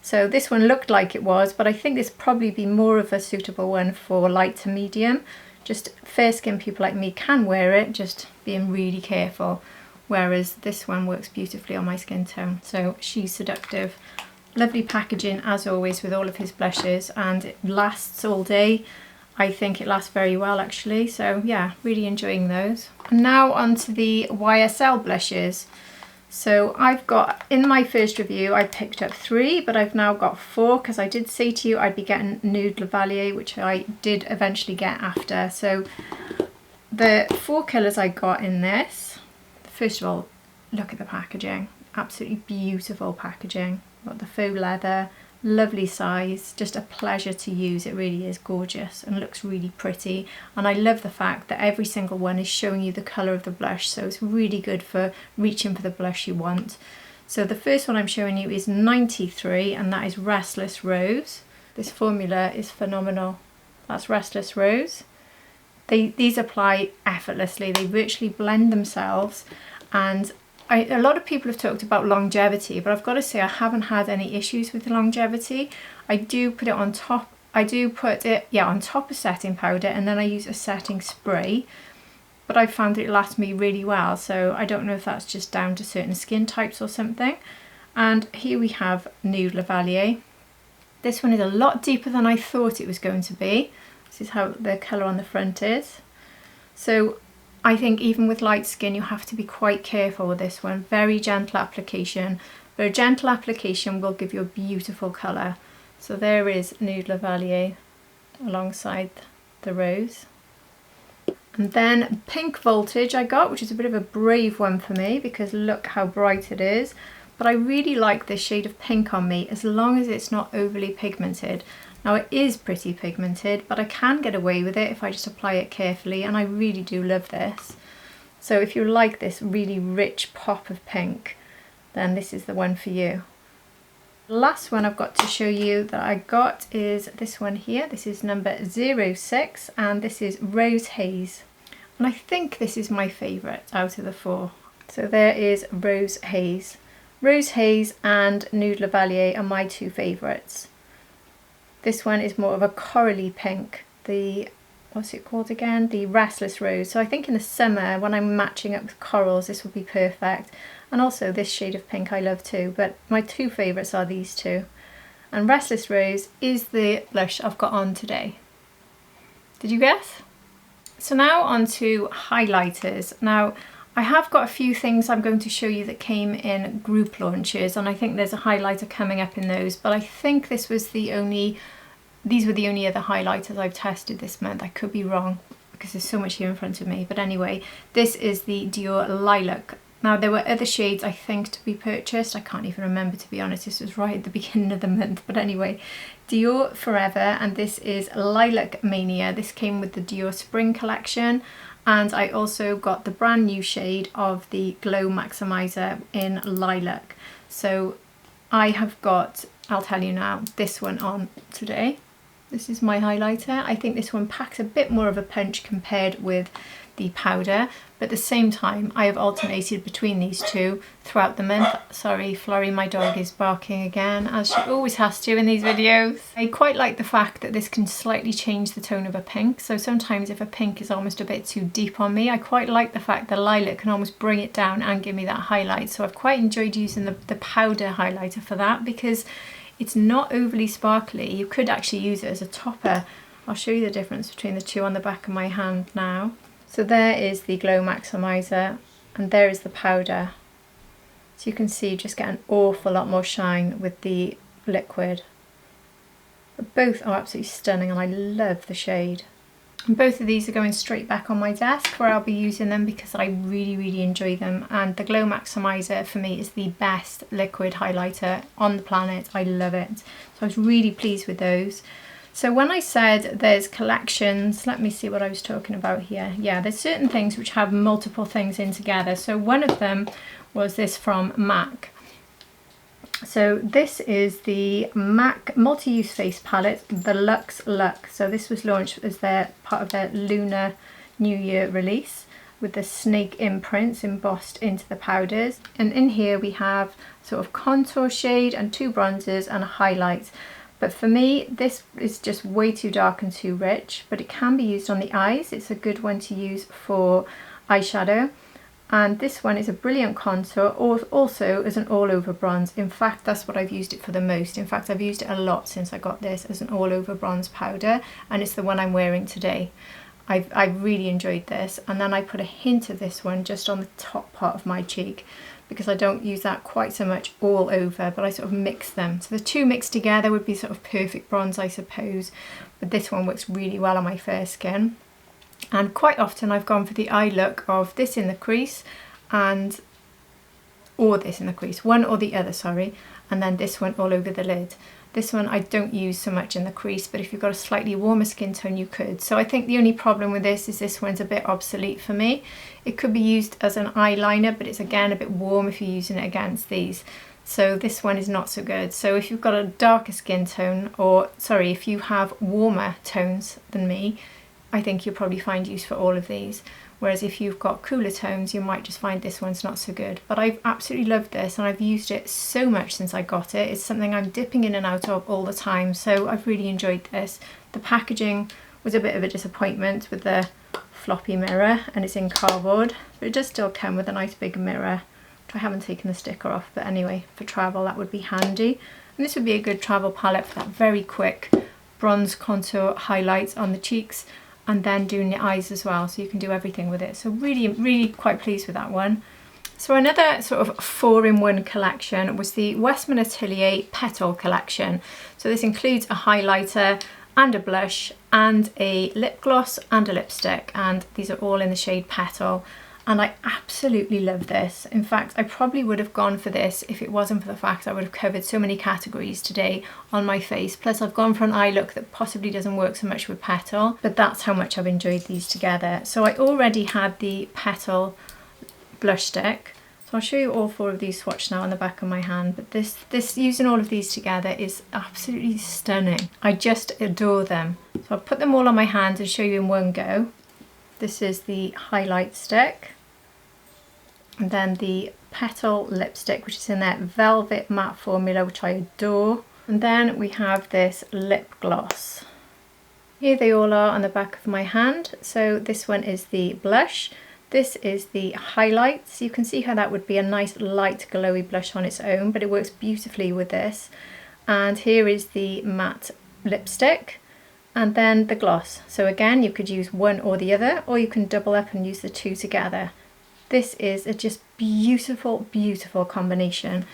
So this one looked like it was, but I think this probably be more of a suitable one for light to medium. Just fair skin people like me can wear it, just being really careful, whereas this one works beautifully on my skin tone. So She's Seductive. Lovely packaging as always with all of his blushes, and it lasts all day. I think it lasts very well actually, so yeah, really enjoying those. And now onto the YSL blushes. So I've got, in my first review I picked up 3, but I've now got 4 because I did say to you I'd be getting Nude Lavalliere, which I did eventually get after. So the 4 colours I got in this, first of all, look at the packaging, absolutely beautiful packaging. Got the faux leather, lovely size, just a pleasure to use. It really is gorgeous and looks really pretty, and I love the fact that every single one is showing you the colour of the blush, so it's really good for reaching for the blush you want. So the first one I'm showing you is 93, and that is Restless Rose. This formula is phenomenal. That's Restless Rose. These apply effortlessly, they virtually blend themselves, and a lot of people have talked about longevity, but I've got to say I haven't had any issues with the longevity. I do put it on top, on top of setting powder, and then I use a setting spray, but I found it lasts me really well, so I don't know if that's just down to certain skin types or something. And here we have Nude Lavalliere. This one is a lot deeper than I thought it was going to be. This is how the colour on the front is. So I think even with light skin you have to be quite careful with this one. Very gentle application, but a gentle application will give you a beautiful colour. So there is Nude Lavalliere alongside the rose. And then Pink Voltage I got, which is a bit of a brave one for me because look how bright it is. But I really like this shade of pink on me as long as it's not overly pigmented. Now it is pretty pigmented, but I can get away with it if I just apply it carefully, and I really do love this. So if you like this really rich pop of pink, then this is the one for you. The last one I've got to show you that I got is this one here. This is number 06 and this is Rose Haze. And I think this is my favourite out of the four. So there is Rose Haze. Rose Haze and Nude Lavalliere are my two favourites. This one is more of a corally pink. What's it called again? The Restless Rose. So I think in the summer when I'm matching up with corals this would be perfect. And also this shade of pink I love too, but my two favourites are these two. And Restless Rose is the blush I've got on today. Did you guess? So now on to highlighters. Now I have got a few things I'm going to show you that came in group launches, and I think there's a highlighter coming up in those, but I think these were the only other highlighters I've tested this month. I could be wrong because there's so much here in front of me, but anyway, this is the Dior Lilac. Now there were other shades I think to be purchased, I can't even remember to be honest, this was right at the beginning of the month, but anyway, Dior Forever, and this is Lilac Mania. This came with the Dior Spring collection, and I also got the brand new shade of the Glow Maximizer in Lilac. So I have got, I'll tell you now, this one on today. This is my highlighter. I think this one packs a bit more of a punch compared with the powder, but at the same time I have alternated between these two throughout the month. Sorry, Florrie, my dog is barking again, as she always has to in these videos. I quite like the fact that this can slightly change the tone of a pink, so sometimes if a pink is almost a bit too deep on me, I quite like the fact that lilac can almost bring it down and give me that highlight. So I've quite enjoyed using the powder highlighter for that because it's not overly sparkly. You could actually use it as a topper. I'll show you the difference between the two on the back of my hand now. So there is the Glow Maximizer and there is the powder. So you can see you just get an awful lot more shine with the liquid. But both are absolutely stunning and I love the shade. And both of these are going straight back on my desk where I'll be using them because I really enjoy them, and the Glow Maximizer for me is the best liquid highlighter on the planet. I love it. So I was really pleased with those. So when I said there's collections, let me see what I was talking about here. Yeah, there's certain things which have multiple things in together. So one of them was this from MAC. So this is the MAC multi-use face palette, the Luxe Look. So this was launched as part of their Lunar New Year release with the snake imprints embossed into the powders. And in here we have sort of contour shade and two bronzers and a highlight. But for me, this is just way too dark and too rich, but it can be used on the eyes. It's a good one to use for eyeshadow. And this one is a brilliant contour, also as an all-over bronze. In fact, that's what I've used it for the most. In fact, I've used it a lot since I got this as an all-over bronze powder, and it's the one I'm wearing today. I've really enjoyed this. And then I put a hint of this one just on the top part of my cheek, because I don't use that quite so much all over, but I sort of mix them. So the two mixed together would be sort of perfect bronze, I suppose, but this one works really well on my fair skin. And quite often I've gone for the eye look of this in the crease or this in the crease, one or the other, sorry, and then this one all over the lid. This one I don't use so much in the crease, but if you've got a slightly warmer skin tone you could. So I think the only problem with this is this one's a bit obsolete for me. It could be used as an eyeliner, but it's again a bit warm if you're using it against these. So this one is not so good. So if you've got a darker skin tone, or sorry, if you have warmer tones than me, I think you'll probably find use for all of these. Whereas if you've got cooler tones, you might just find this one's not so good. But I've absolutely loved this and I've used it so much since I got it. It's something I'm dipping in and out of all the time, so I've really enjoyed this. The packaging was a bit of a disappointment with the floppy mirror, and it's in cardboard, but it does still come with a nice big mirror. I haven't taken the sticker off, but anyway, for travel that would be handy. And this would be a good travel palette for that very quick bronze contour highlights on the cheeks, and then doing your eyes as well, so you can do everything with it. So really quite pleased with that one. So another sort of 4-in-1 collection was the Westman Atelier Petal collection. So this includes a highlighter and a blush and a lip gloss and a lipstick, and these are all in the shade Petal, and I absolutely love this. In fact, I probably would have gone for this if it wasn't for the fact I would have covered so many categories today on my face, plus I've gone for an eye look that possibly doesn't work so much with Petal, but that's how much I've enjoyed these together. So I already had the Petal blush stick, so I'll show you all 4 of these swatched now on the back of my hand, but this using all of these together is absolutely stunning. I just adore them. So I'll put them all on my hand and show you in one go. This is the highlight stick, and then the Petal lipstick, which is in that velvet matte formula, which I adore, and then we have this lip gloss. Here they all are on the back of my hand. So this one is the blush. This is the highlights. You can see how that would be a nice light glowy blush on its own, but it works beautifully with this. And here is the matte lipstick, and then the gloss. So again, you could use one or the other, or you can double up and use the 2 together. This is a just beautiful, beautiful combination.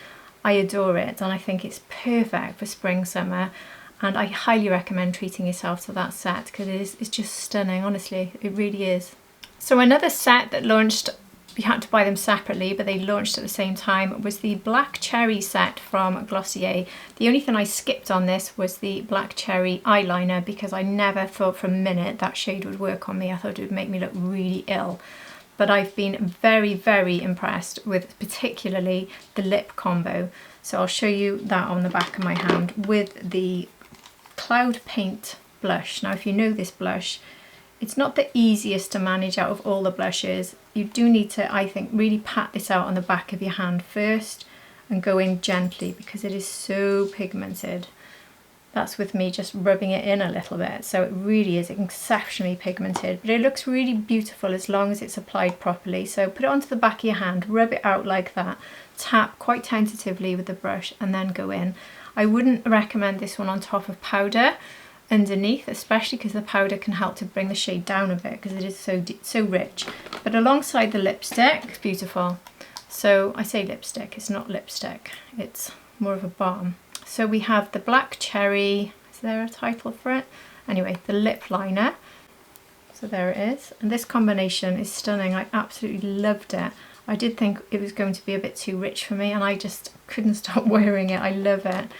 I adore it, and I think it's perfect for spring, summer, and I highly recommend treating yourself to that set because it's just stunning, honestly, it really is. So another set that launched, you had to buy them separately, but they launched at the same time, was the Black Cherry set from Glossier. The only thing I skipped on this was the Black Cherry eyeliner because I never thought for a minute that shade would work on me. I thought it would make me look really ill. But I've been very, very impressed with particularly the lip combo. So I'll show you that on the back of my hand with the Cloud Paint blush. Now, if you know this blush, it's not the easiest to manage out of all the blushes. You do need to, I think, really pat this out on the back of your hand first and go in gently because it is so pigmented. That's with me just rubbing it in a little bit. So it really is exceptionally pigmented, but it looks really beautiful as long as it's applied properly. So put it onto the back of your hand, rub it out like that, tap quite tentatively with the brush and then go in. I wouldn't recommend this one on top of powder underneath, especially because the powder can help to bring the shade down a bit because it is so rich. But alongside the lipstick, beautiful. So I say lipstick, it's not lipstick, it's more of a balm. So we have the Black Cherry, is there a title for it? Anyway, the lip liner. So there it is. And this combination is stunning. I absolutely loved it. I did think it was going to be a bit too rich for me and I just couldn't stop wearing it. I love it.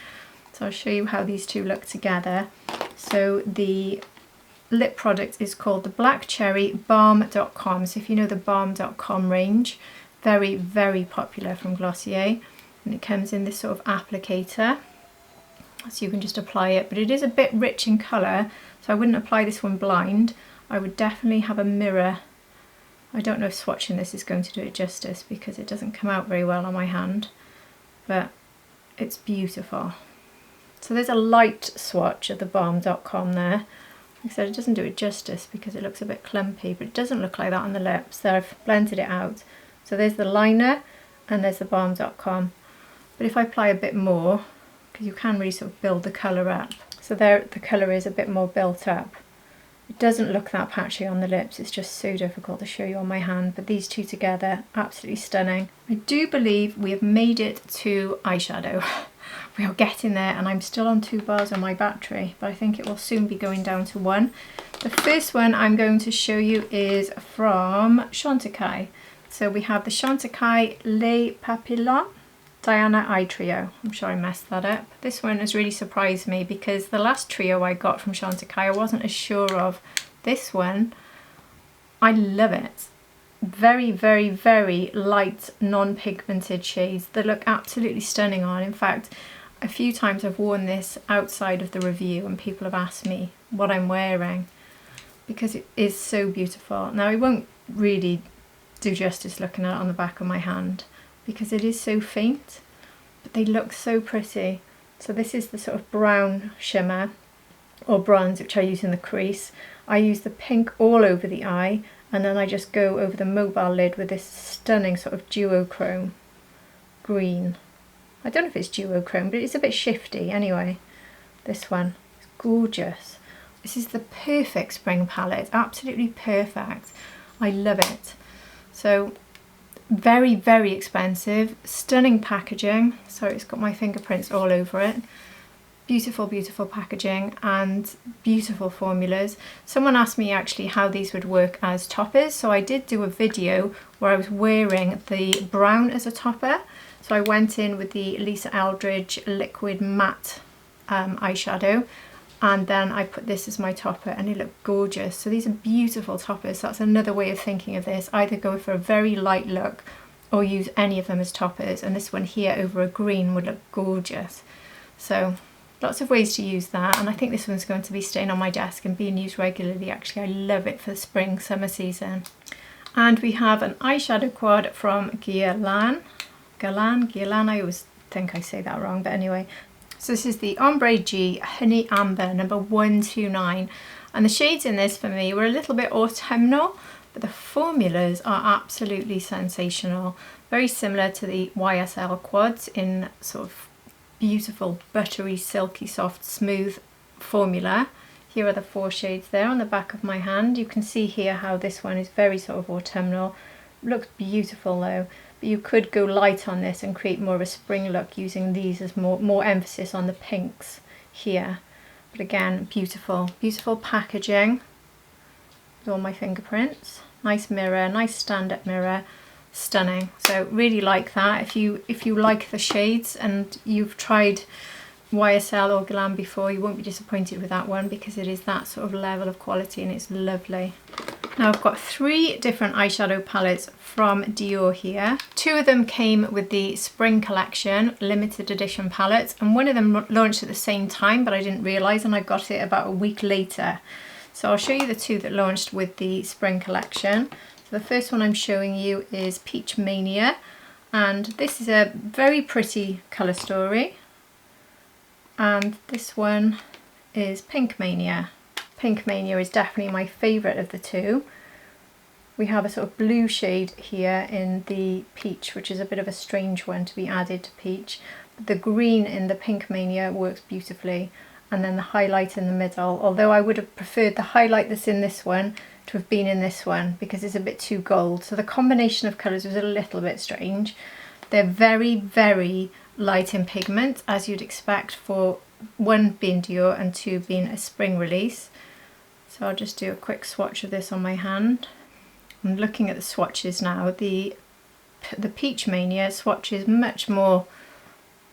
So I'll show you how these two look together. So the lip product is called the Black Cherry BALM.com. So if you know the BALM.com range, very, very popular from Glossier. And it comes in this sort of applicator. So you can just apply it, but it is a bit rich in colour. So I wouldn't apply this one blind. I would definitely have a mirror. I don't know if swatching this is going to do it justice because it doesn't come out very well on my hand, but it's beautiful. So there's a light swatch of the BALM.com there. Like I said, it doesn't do it justice because it looks a bit clumpy, but it doesn't look like that on the lips. So I've blended it out. So there's the liner and there's the BALM.com. But if I apply a bit more, because you can really sort of build the colour up. So there the colour is a bit more built up. It doesn't look that patchy on the lips, it's just so difficult to show you on my hand, but these two together, absolutely stunning. I do believe we have made it to eyeshadow. We are getting there and I'm still on 2 bars on my battery, but I think it will soon be going down to 1. The first one I'm going to show you is from Chantecaille. So we have the Chantecaille Les Papillons Diana Eye Trio. I'm sure I messed that up. This one has really surprised me because the last trio I got from Chantecaille I wasn't as sure of. This one, I love it. Very, very, very light, non-pigmented shades that look absolutely stunning on. In fact, a few times I've worn this outside of the review and people have asked me what I'm wearing because it is so beautiful. Now I won't really do justice looking at it on the back of my hand because it is so faint, but they look so pretty. So this is the sort of brown shimmer or bronze which I use in the crease. I use the pink all over the eye and then I just go over the mobile lid with this stunning sort of duochrome green. I don't know if it's duochrome, but it's a bit shifty anyway. This one is gorgeous. This is the perfect spring palette, absolutely perfect. I love it. So Very, very expensive, stunning packaging. Sorry, it's got my fingerprints all over it. Beautiful, beautiful packaging and beautiful formulas. Someone asked me actually how these would work as toppers, so I did do a video where I was wearing the brown as a topper. So I went in with the Lisa Eldridge liquid matte eyeshadow, and then I put this as my topper, and it looked gorgeous. So these are beautiful toppers. That's another way of thinking of this. Either go for a very light look or use any of them as toppers, and this one here over a green would look gorgeous. So lots of ways to use that, and I think this one's going to be staying on my desk and being used regularly. Actually, I love it for the spring summer season. And we have an eyeshadow quad from Guerlain, I always think I say that wrong, but anyway. So this is the Ombre G Honey Amber number 129, and the shades in this for me were a little bit autumnal, but the formulas are absolutely sensational. Very similar to the YSL quads in sort of beautiful buttery, silky, soft, smooth formula. Here are the 4 shades there on the back of my hand. You can see here how this one is very sort of autumnal. Looks beautiful though, but you could go light on this and create more of a spring look using these as more emphasis on the pinks here. But again, beautiful, beautiful packaging with all my fingerprints. Nice mirror, nice stand-up mirror. Stunning. So really like that. If you like the shades and you've tried YSL or Guerlain before, you won't be disappointed with that one, because it is that sort of level of quality and it's lovely. Now I've got 3 different eyeshadow palettes from Dior here. 2 of them came with the spring collection limited edition palettes, and one of them launched at the same time, but I didn't realise, and I got it about a week later. So I'll show you the 2 that launched with the spring collection. The first one I'm showing you is Peach Mania, and this is a very pretty colour story. And this one is Pink Mania. Pink Mania is definitely my favourite of the 2. We have a sort of blue shade here in the peach, which is a bit of a strange one to be added to peach. The green in the Pink Mania works beautifully, and then the highlight in the middle, although I would have preferred the highlight that's in this one to have been in this one because it's a bit too gold. So the combination of colours was a little bit strange. They're very, very light in pigment, as you'd expect for 1 being Dior and 2 being a spring release. So I'll just do a quick swatch of this on my hand. I'm looking at the swatches now. The Peach Mania swatches much more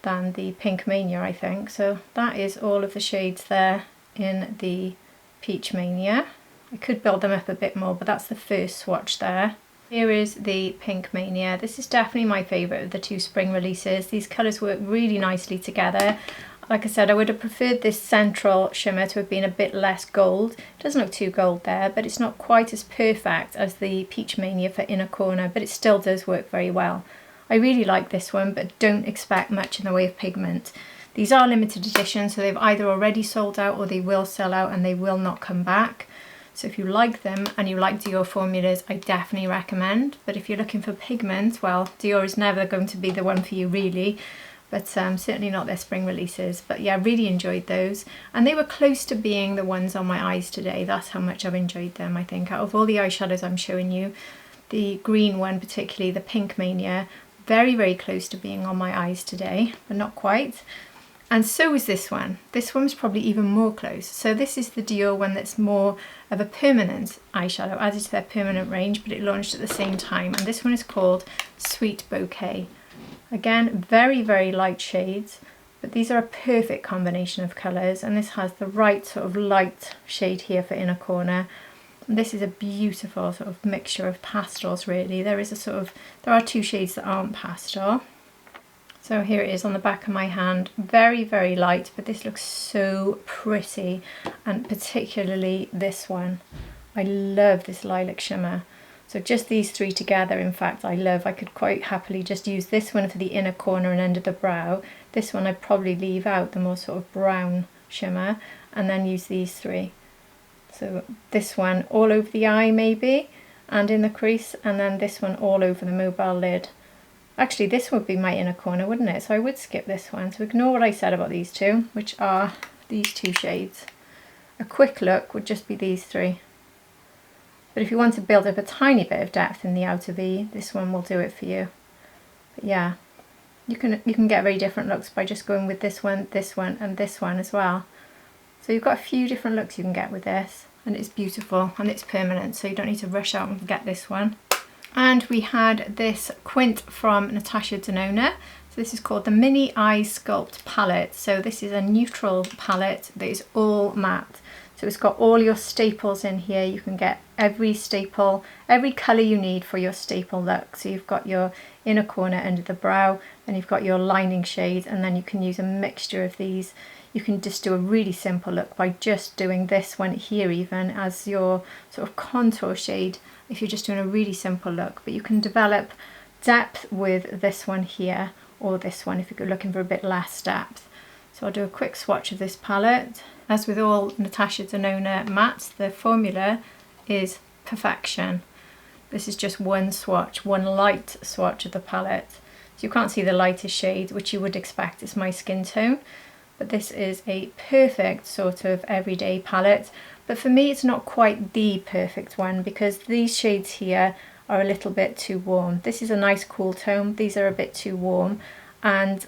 than the Pink Mania, I think. So that is all of the shades there in the Peach Mania. I could build them up a bit more, but that's the first swatch there. Here is the Pink Mania. This is definitely my favourite of the 2 spring releases. These colours work really nicely together. Like I said, I would have preferred this central shimmer to have been a bit less gold. It doesn't look too gold there, but it's not quite as perfect as the Peach Mania for inner corner, but it still does work very well. I really like this one, but don't expect much in the way of pigment. These are limited edition, so they've either already sold out or they will sell out and they will not come back. So if you like them and you like Dior formulas, I definitely recommend. But if you're looking for pigment, well, Dior is never going to be the one for you really, but certainly not their spring releases. But yeah, really enjoyed those. And they were close to being the ones on my eyes today. That's how much I've enjoyed them, I think. Out of all the eyeshadows I'm showing you, the green one, particularly the Pink Mania, very, very close to being on my eyes today, but not quite. And so is this one. This one's probably even more close. So this is the Dior one that's more of a permanent eyeshadow, added to their permanent range, but it launched at the same time. And this one is called Sweet Bouquet. Again, very, very light shades, but these are a perfect combination of colours. And this has the right sort of light shade here for inner corner. And this is a beautiful sort of mixture of pastels, really. There are 2 shades that aren't pastel. So here it is on the back of my hand, very, very light, but this looks so pretty, and particularly this one. I love this lilac shimmer. So just these 3 together, in fact, I love. I could quite happily just use this one for the inner corner and under the brow. This one I'd probably leave out, the more sort of brown shimmer, and then use these 3. So this one all over the eye maybe, and in the crease, and then this one all over the mobile lid. Actually, this would be my inner corner, wouldn't it? So I would skip this one. So ignore what I said about these 2, which are these 2 shades. A quick look would just be these 3. But if you want to build up a tiny bit of depth in the outer V, this one will do it for you. But yeah, you can get very different looks by just going with this one, and this one as well. So you've got a few different looks you can get with this, and it's beautiful and it's permanent, so you don't need to rush out and get this one. And we had this quint from Natasha Denona. So this is called the Mini Eye Sculpt Palette. So this is a neutral palette that is all matte. So it's got all your staples in here. You can get every staple, every colour you need for your staple look. So you've got your inner corner under the brow, and you've got your lining shade, and then you can use a mixture of these. You can just do a really simple look by just doing this one here even as your sort of contour shade if you're just doing a really simple look. But you can develop depth with this one here, or this one if you're looking for a bit less depth. So I'll do a quick swatch of this palette. As with all Natasha Denona mattes, the formula is perfection. This is just one swatch, one light swatch of the palette. So you can't see the lightest shade, which you would expect, it's my skin tone. But this is a perfect sort of everyday palette. But for me, it's not quite the perfect one because these shades here are a little bit too warm. This is a nice cool tone. These are a bit too warm. And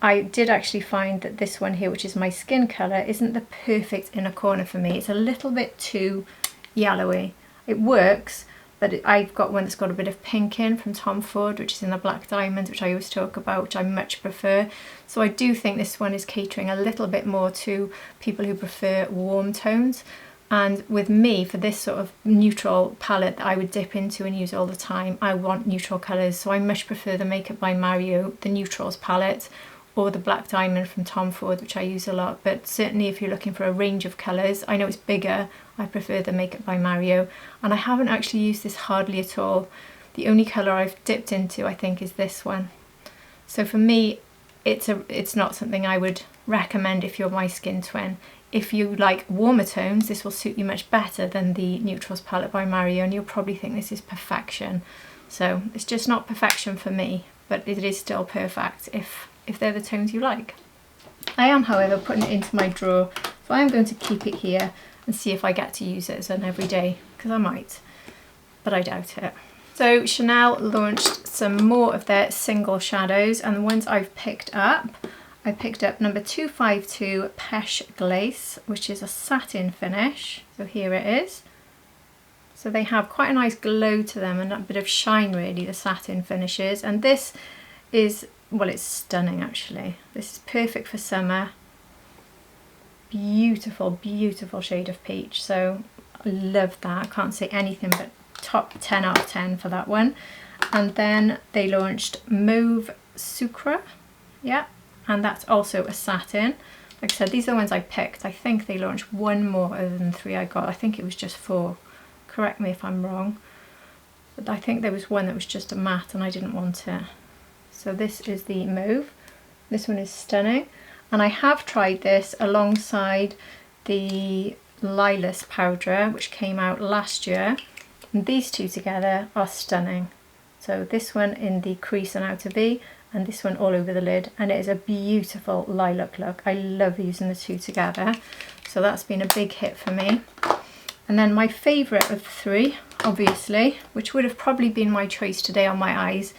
I did actually find that this one here, which is my skin colour, isn't the perfect inner corner for me. It's a little bit too yellowy. It works, but I've got one that's got a bit of pink in from Tom Ford, which is in the Black Diamond, which I always talk about, which I much prefer. So I do think this one is catering a little bit more to people who prefer warm tones. And with me, for this sort of neutral palette that I would dip into and use all the time, I want neutral colours. So I much prefer the Makeup by Mario, the Neutrals palette, or the Black Diamond from Tom Ford, which I use a lot. But certainly if you're looking for a range of colours, I know it's bigger, I prefer the Makeup by Mario. And I haven't actually used this hardly at all. The only colour I've dipped into, I think, is this one. So for me, it's not something I would recommend if you're my skin twin. If you like warmer tones, this will suit you much better than the Neutrals palette by Mario, and you'll probably think this is perfection. So it's just not perfection for me, but it is still perfect if they're the tones you like. I am, however, putting it into my drawer, so I am going to keep it here and see if I get to use it as an everyday, because I might, but I doubt it. So Chanel launched some more of their single shadows, and the ones I've picked up, I picked up number 252 Pesh Glace, which is a satin finish. So here it is. So they have quite a nice glow to them and a bit of shine, really, the satin finishes. And this is, well, it's stunning actually. This is perfect for summer. Beautiful, beautiful shade of peach. So I love that. I can't say anything but top 10 out of 10 for that one. And then they launched Mauve Sucre. Yeah. And that's also a satin. Like I said, these are the ones I picked. I think they launched one more other than 3 I got. I think it was just 4. Correct me if I'm wrong. But I think there was one that was just a matte and I didn't want it. So this is the mauve. This one is stunning. And I have tried this alongside the Lilas powder, which came out last year. And these two together are stunning. So this one in the crease and outer V, and this one all over the lid, and it is a beautiful lilac look. I love using the two together, so that's been a big hit for me. And then my favourite of the 3, obviously, which would have probably been my choice today on my eyes,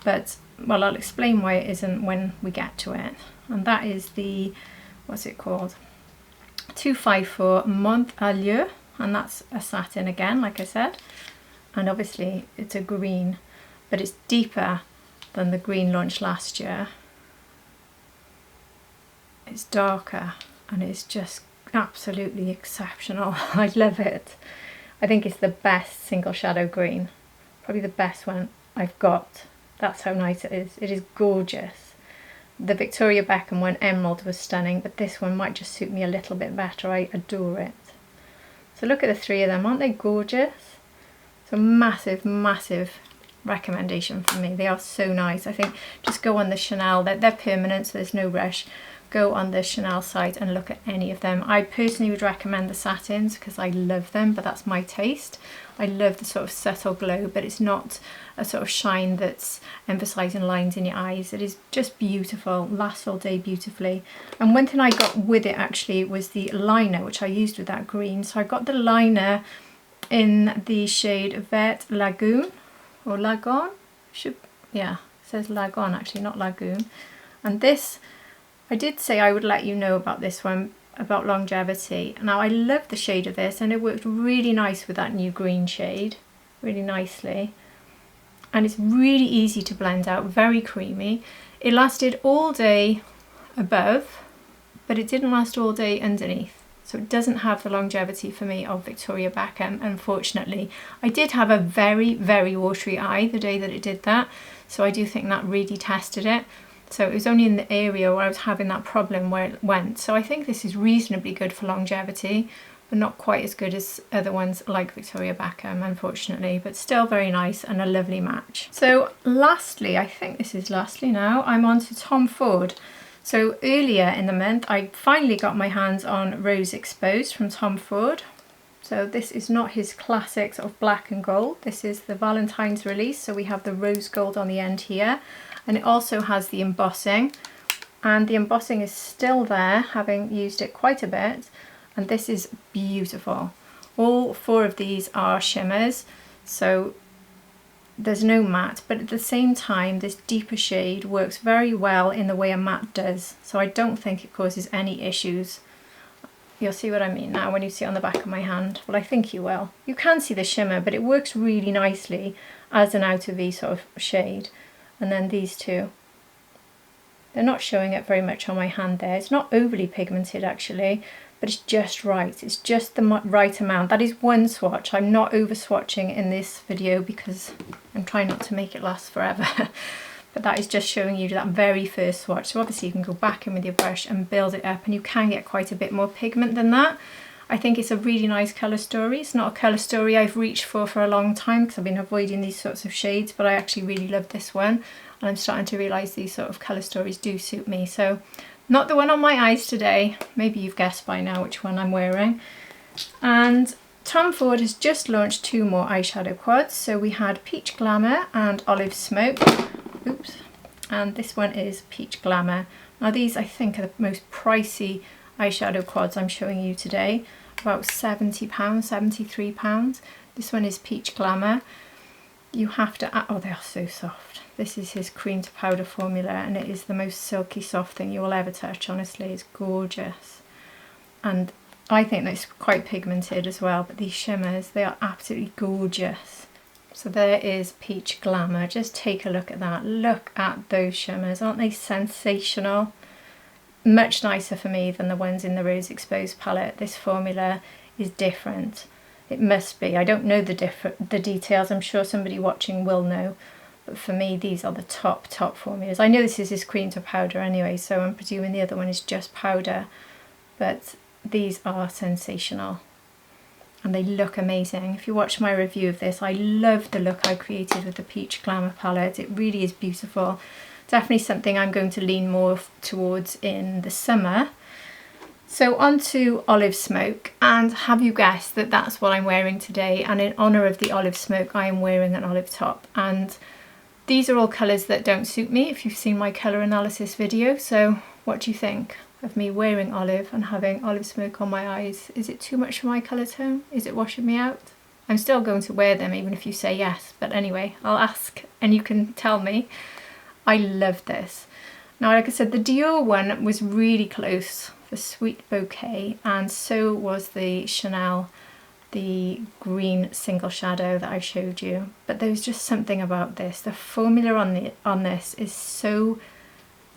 but well, I'll explain why it isn't when we get to it. And that is the, what's it called, 254 Montalieu, and that's a satin again, like I said, and obviously it's a green, but it's deeper than the green launched last year. It's darker and it's just absolutely exceptional. I love it. I think it's the best single shadow green, probably the best one I've got. That's how nice it is. It is gorgeous. The Victoria Beckham one, Emerald, was stunning, but this one might just suit me a little bit better. I adore it. So look at the 3 of them, aren't they gorgeous? So massive, massive recommendation for me. They are so nice. I think just go on the Chanel, they're permanent, so there's no rush. Go on the Chanel site and look at any of them. I personally would recommend the satins because I love them, but that's my taste. I love the sort of subtle glow, but it's not a sort of shine that's emphasising lines in your eyes. It is just beautiful, lasts all day beautifully. And one thing I got with it actually was the liner, which I used with that green. So I got the liner in the shade Vert Lagoon, or Lagoon, yeah, it says Lagoon actually, not Lagoon. And this, I did say I would let you know about this one, about longevity. Now I love the shade of this, and it worked really nice with that new green shade, really nicely. And it's really easy to blend out, very creamy. It lasted all day above, but it didn't last all day underneath. So it doesn't have the longevity for me of Victoria Beckham, unfortunately. I did have a very, very watery eye the day that it did that. So I do think that really tested it. So it was only in the area where I was having that problem where it went. So I think this is reasonably good for longevity, but not quite as good as other ones like Victoria Beckham, unfortunately, but still very nice and a lovely match. So lastly, I think this is lastly now, I'm on to Tom Ford. So earlier in the month, I finally got my hands on Rose Exposed from Tom Ford. So this is not his classics of black and gold. This is the Valentine's release. So we have the rose gold on the end here, and it also has the embossing, and the embossing is still there, having used it quite a bit. And this is beautiful. All four of these are shimmers, so there's no matte, but at the same time this deeper shade works very well in the way a matte does, so I don't think it causes any issues. You'll see what I mean now when you see it on the back of my hand. Well, I think you will. You can see the shimmer, but it works really nicely as an outer V sort of shade. And then these two, they're not showing it very much on my hand there. It's not overly pigmented actually, but it's just right. It's just the right amount. That is one swatch. I'm not over swatching in this video because I'm trying not to make it last forever. But that is just showing you that very first swatch. So obviously you can go back in with your brush and build it up, and you can get quite a bit more pigment than that. I think it's a really nice colour story. It's not a colour story I've reached for a long time because I've been avoiding these sorts of shades, but I actually really love this one. And I'm starting to realise these sort of colour stories do suit me. So not the one on my eyes today. Maybe you've guessed by now which one I'm wearing. And Tom Ford has just launched two more eyeshadow quads. So we had Peach Glamour and Olive Smoke. Oops. And this one is Peach Glamour. Now these I think are the most pricey eyeshadow quads I'm showing you today. About £70, £73. This one is Peach Glamour. You have to add, oh, they are so soft. This is his cream to powder formula, and it is the most silky soft thing you will ever touch, honestly. It's gorgeous. And I think that it's quite pigmented as well, but these shimmers, they are absolutely gorgeous. So there is Peach Glamour. Just take a look at that. Look at those shimmers. Aren't they sensational? Much nicer for me than the ones in the Rose Exposed palette. This formula is different. It must be. I don't know the details. I'm sure somebody watching will know. But for me, these are the top formulas. I know this is his cream to powder anyway, so I'm presuming the other one is just powder. But these are sensational. And they look amazing. If you watch my review of this, I love the look I created with the Peach Glamour palette. It really is beautiful. Definitely something I'm going to lean more towards in the summer. So on to Olive Smoke, and have you guessed that that's what I'm wearing today? And in honour of the Olive Smoke, I am wearing an olive top. And these are all colours that don't suit me if you've seen my colour analysis video. So what do you think of me wearing olive and having Olive Smoke on my eyes? Is it too much for my colour tone? Is it washing me out? I'm still going to wear them even if you say yes, but anyway, I'll ask and you can tell me. I love this. Now, like I said, the Dior one was really close for Sweet Bouquet, and so was the Chanel, the green single shadow that I showed you. But there was just something about this. The formula on this is so,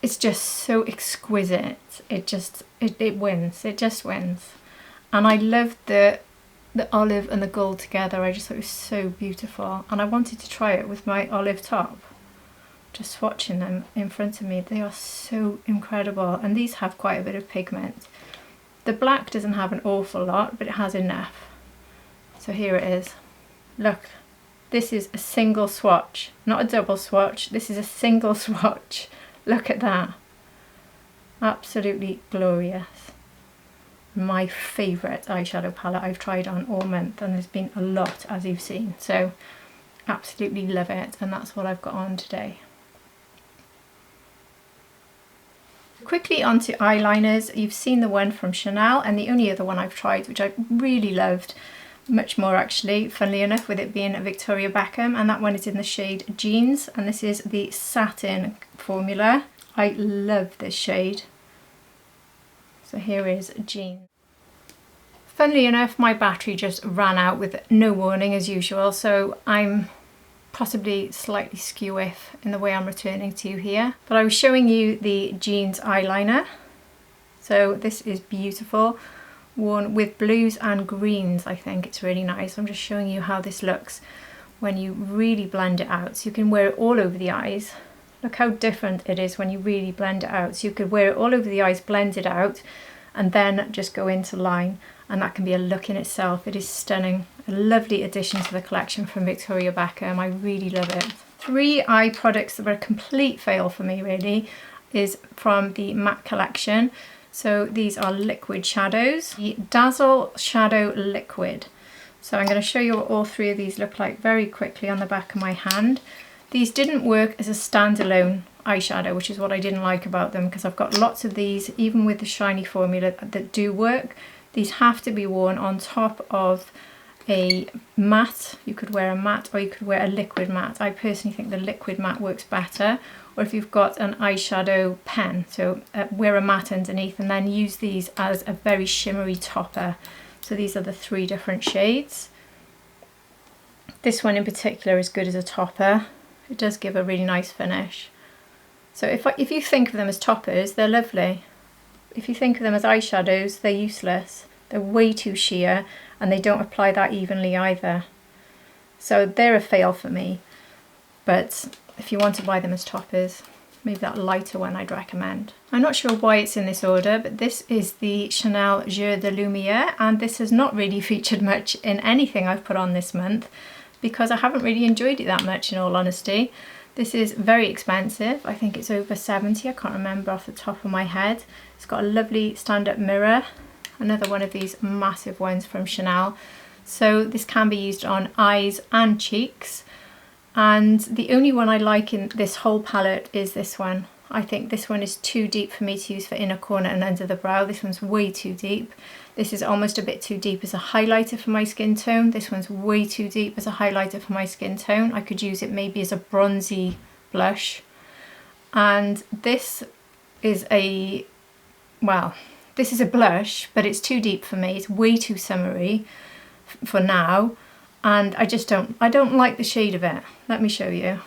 it's just so exquisite. It wins. It just wins. And I loved the olive and the gold together. I just thought it was so beautiful, and I wanted to try it with my olive top. Just swatching them in front of me, they are so incredible, and these have quite a bit of pigment. The black doesn't have an awful lot, but it has enough. So here it is. Look, this is a single swatch, not a double swatch. This is a single swatch. Look at that. Absolutely glorious. My favourite eyeshadow palette I've tried on all month, and there's been a lot, as you've seen. So absolutely love it, and that's what I've got on today. Quickly onto eyeliners. You've seen the one from Chanel, and the only other one I've tried, which I really loved, much more actually, funnily enough, with it being a Victoria Beckham, and that one is in the shade Jeans, and this is the Satin formula. I love this shade. So here is Jeans. Funnily enough, my battery just ran out with no warning as usual, so I'm possibly slightly skew-iff in the way I'm returning to you here. But I was showing you the Jeans eyeliner. So this is beautiful, worn with blues and greens. I think it's really nice. I'm just showing you how this looks when you really blend it out. So you can wear it all over the eyes. Look how different it is when you really blend it out. So you could wear it all over the eyes, blend it out, and then just go into line. And that can be a look in itself. It is stunning. A lovely addition to the collection from Victoria Beckham. I really love it. 3 eye products that were a complete fail for me really is from the matte collection. So these are liquid shadows. The Dazzle Shadow Liquid. So I'm going to show you what all 3 of these look like very quickly on the back of my hand. These didn't work as a standalone eyeshadow, which is what I didn't like about them, because I've got lots of these, even with the shiny formula, that do work. These have to be worn on top of a matte. You could wear a matte or you could wear a liquid matte. I personally think the liquid matte works better. Or if you've got an eyeshadow pen, so wear a matte underneath and then use these as a very shimmery topper. So these are the 3 different shades. This one in particular is good as a topper. It does give a really nice finish. So if you think of them as toppers, they're lovely. If you think of them as eyeshadows, they're useless. They're way too sheer and they don't apply that evenly either. So they're a fail for me. But if you want to buy them as toppers, maybe that lighter one I'd recommend. I'm not sure why it's in this order, but this is the Chanel Jeu de Lumière, and this has not really featured much in anything I've put on this month because I haven't really enjoyed it that much, in all honesty. This is very expensive. I think it's over 70, I can't remember off the top of my head. It's got a lovely stand-up mirror, another one of these massive ones from Chanel. So this can be used on eyes and cheeks. And the only one I like in this whole palette is this one. I think this one is too deep for me to use for inner corner and under the brow. This one's way too deep. This is almost a bit too deep as a highlighter for my skin tone. This one's way too deep as a highlighter for my skin tone. I could use it maybe as a bronzy blush. And this is a, well, this is a blush, but it's too deep for me. It's way too summery for now. And I don't like the shade of it. Let me show you.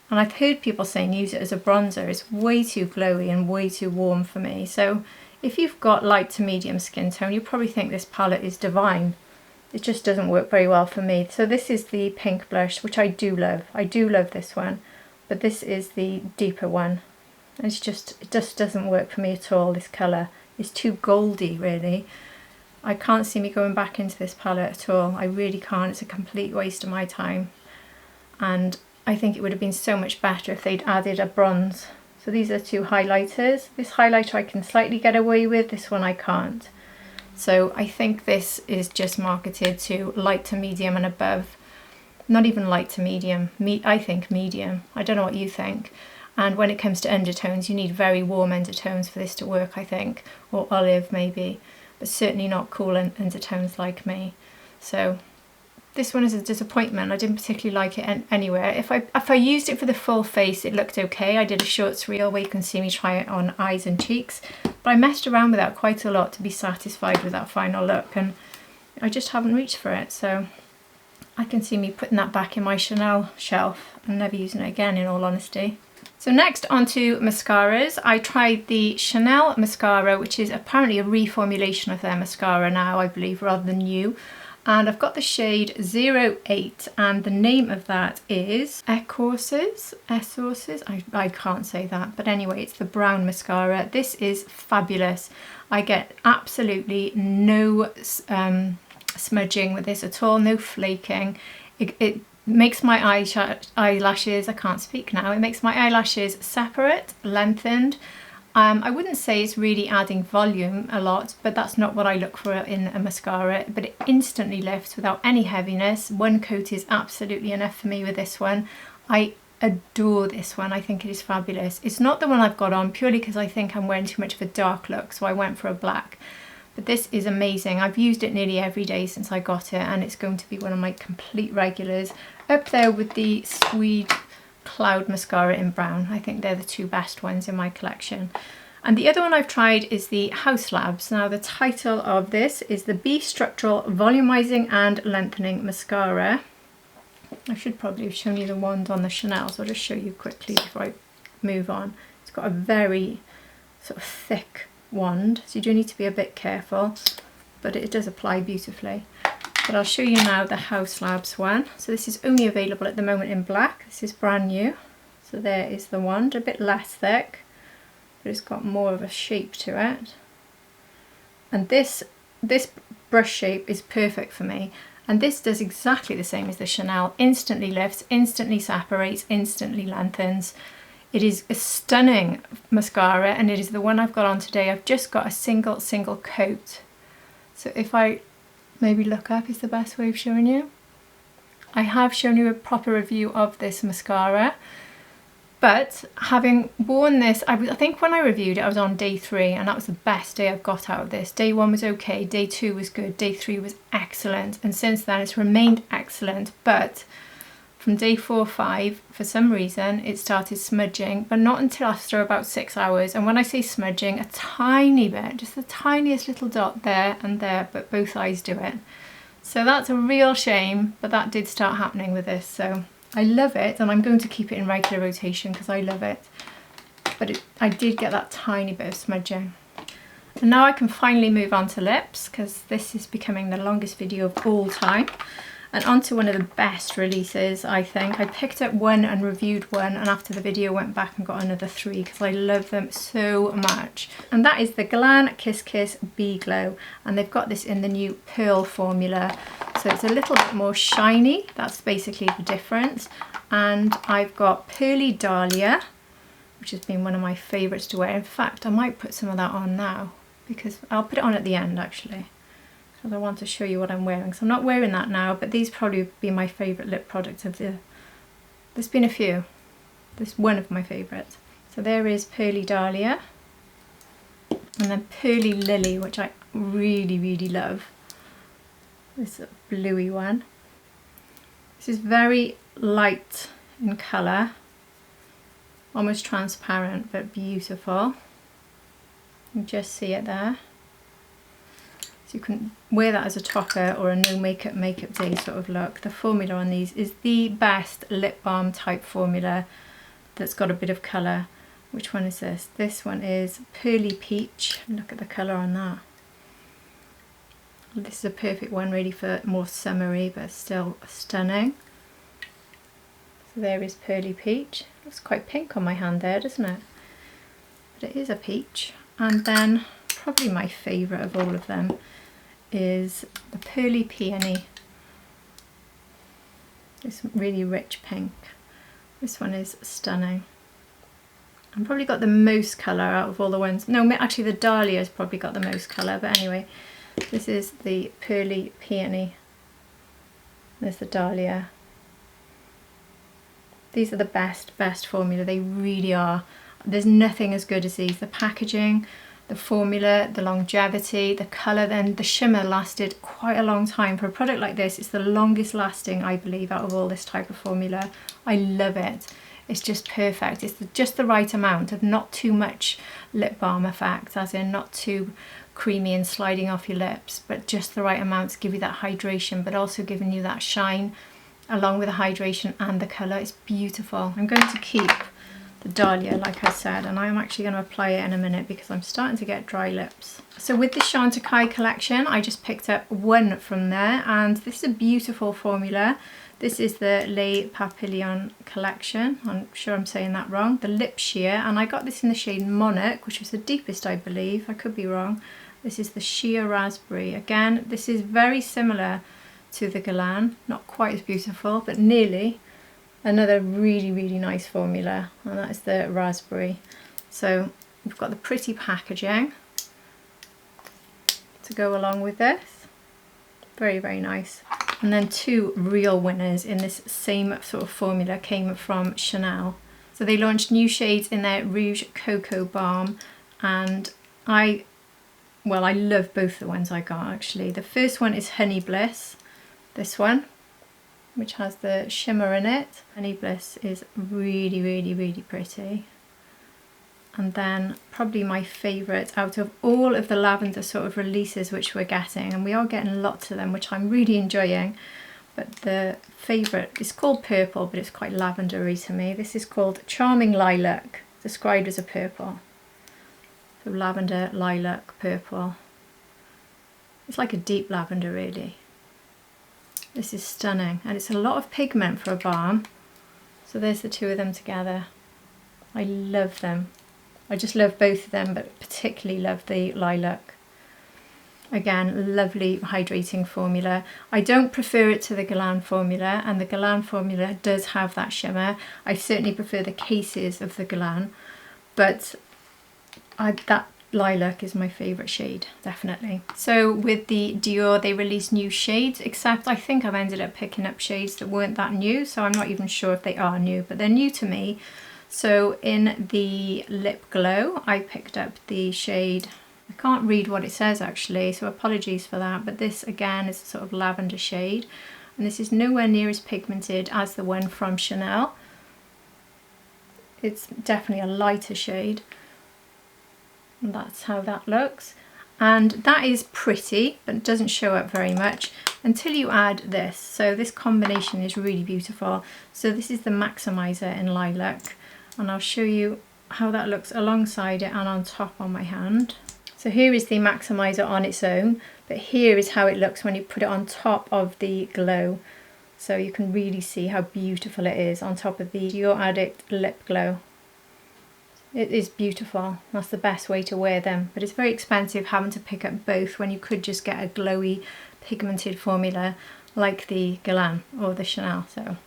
And I've heard people saying use it as a bronzer. It's way too glowy and way too warm for me. So if you've got light to medium skin tone, you probably think this palette is divine. It just doesn't work very well for me. So this is the pink blush, which I do love. I do love this one, but this is the deeper one. And it just doesn't work for me at all, this colour. It's too goldy, really. I can't see me going back into this palette at all. I really can't. It's a complete waste of my time. And I think it would have been so much better if they'd added a bronze. So these are 2 highlighters. This highlighter I can slightly get away with, this one I can't. So I think this is just marketed to light to medium and above. Not even light to medium. I think medium. I don't know what you think. And when it comes to undertones, you need very warm undertones for this to work, I think. Or olive maybe. But certainly not cool undertones like me. So this one is a disappointment. I didn't particularly like it anywhere. If I used it for the full face, it looked okay. I did a shorts reel where you can see me try it on eyes and cheeks. But I messed around with that quite a lot to be satisfied with that final look. And I just haven't reached for it. So I can see me putting that back in my Chanel shelf and never using it again, in all honesty. So next onto mascaras. I tried the Chanel mascara, which is apparently a reformulation of their mascara now, I believe, rather than new. And I've got the shade 08, and the name of that is Escorces. I can't say that, but anyway, it's the brown mascara. This is fabulous. I get absolutely no smudging with this at all, no flaking. It makes my eyelashes, I can't speak now, it makes my eyelashes separate, lengthened. I wouldn't say it's really adding volume a lot, but that's not what I look for in a mascara, but it instantly lifts without any heaviness. One coat is absolutely enough for me with this one. I adore this one. I think it is fabulous. It's not the one I've got on purely because I think I'm wearing too much of a dark look, so I went for a black. but this is amazing. I've used it nearly every day since I got it, and it's going to be one of my complete regulars, up there with the Swede Cloud Mascara in brown. I think they're the two best ones in my collection. And the other one I've tried is the House Labs. Now the title of this is the Be Structural Volumizing and Lengthening Mascara. I should probably have shown you the wand on the Chanel, so I'll just show you quickly before I move on. It's got a very sort of thick wand, so you do need to be a bit careful, but it does apply beautifully. But I'll show you now the House Labs one. So this is only available at the moment in black. This is brand new. So there is the wand, a bit less thick, but it's got more of a shape to it. And this brush shape is perfect for me. And this does exactly the same as the Chanel. Instantly lifts, instantly separates, instantly lengthens. It is a stunning mascara, and it is the one I've got on today. I've just got a single coat. So if I maybe look up is the best way of showing you. I have shown you a proper review of this mascara, but having worn this, I think when I reviewed it I was on day 3, and that was the best day I've got out of this. Day 1 was okay, day 2 was good, day 3 was excellent, and since then it's remained excellent. But from day 4 or 5, for some reason, it started smudging, but not until after about 6 hours. And when I say smudging, a tiny bit, just the tiniest little dot there and there, but both eyes do it. So that's a real shame, but that did start happening with this. So I love it, and I'm going to keep it in regular rotation because I love it. But I did get that tiny bit of smudging. And now I can finally move on to lips, because this is becoming the longest video of all time. And onto one of the best releases, I think. I picked up one and reviewed one, and after the video went back and got another 3 because I love them so much. And that is the Glam Kiss Kiss Bee Glow. And they've got this in the new Pearl formula. So it's a little bit more shiny. That's basically the difference. And I've got Pearly Dahlia, which has been one of my favourites to wear. In fact, I might put some of that on now, because I'll put it on at the end actually. I want to show you what I'm wearing. So I'm not wearing that now, but these probably would be my favourite lip product of the... There's been a few. This is one of my favourites. So there is Pearly Dahlia. And then Pearly Lily, which I really love. This bluey one. This is very light in colour. Almost transparent, but beautiful. You just see it there. You can wear that as a topper or a no makeup day sort of look. The formula on these is the best lip balm type formula that's got a bit of colour. Which one is this? This one is Pearly Peach. Look at the colour on that. This is a perfect one really for more summery, but still stunning. So there is Pearly Peach. Looks quite pink on my hand there, doesn't it? But it is a peach. And then probably my favourite of all of them is the Pearly Peony. This really rich pink. This one is stunning. I've probably got the most colour out of all the ones. No, actually the Dahlia's probably got the most colour, but anyway, this is the Pearly Peony. There's the Dahlia. These are the best formula, they really are. There's nothing as good as these. The packaging, the formula, the longevity, the colour, then the shimmer lasted quite a long time. For a product like this, it's the longest lasting, I believe, out of all this type of formula. I love it. It's just perfect. It's just the right amount of not too much lip balm effect, as in not too creamy and sliding off your lips, but just the right amount to give you that hydration, but also giving you that shine along with the hydration and the colour. It's beautiful. I'm going to keep the Dahlia, like I said, and I'm actually going to apply it in a minute because I'm starting to get dry lips. So with the Chantecaille collection, I just picked up one from there, and this is a beautiful formula. This is the Les Papillons collection. I'm sure I'm saying that wrong. The Lip Sheer, and I got this in the shade Monarch, which was the deepest, I believe. I could be wrong. This is the Sheer Raspberry. Again, this is very similar to the Galan. Not quite as beautiful, but nearly. Another really nice formula, and that is the Raspberry. So we've got the pretty packaging to go along with this. Very nice. And then two real winners in this same sort of formula came from Chanel. So they launched new shades in their Rouge Cocoa Balm, and I well, I love both the ones I got actually. The first one is Honey Bliss, this one, which has the shimmer in it. Honey Bliss is really, really, really pretty. And then probably my favourite out of all of the lavender sort of releases which we're getting, and we are getting lots of them, which I'm really enjoying, but the favourite is called Purple, but it's quite lavendery to me. This is called Charming Lilac, described as a purple. So lavender, lilac, purple. It's like a deep lavender really. This is stunning, and it's a lot of pigment for a balm. So there's the two of them together. I love them. I just love both of them, but particularly love the lilac. Again, lovely hydrating formula. I don't prefer it to the Guerlain formula, and the Guerlain formula does have that shimmer. I certainly prefer the cases of the Guerlain, but that lilac is my favourite shade, definitely. So with the Dior, they released new shades, except I think I've ended up picking up shades that weren't that new, so I'm not even sure if they are new, but they're new to me. So in the Lip Glow, I picked up the shade, I can't read what it says actually, so apologies for that, but this again is a sort of lavender shade, and this is nowhere near as pigmented as the one from Chanel. It's definitely a lighter shade, and that's how that looks. And that is pretty, but it doesn't show up very much until you add this. So this combination is really beautiful. So this is the Maximizer in Lilac, and I'll show you how that looks alongside it and on top on my hand. So here is the Maximizer on its own, but here is how it looks when you put it on top of the Glow. So you can really see how beautiful it is on top of the Dior Addict Lip Glow. It is beautiful. That's the best way to wear them, but it's very expensive having to pick up both when you could just get a glowy pigmented formula like the Guerlain or the Chanel. So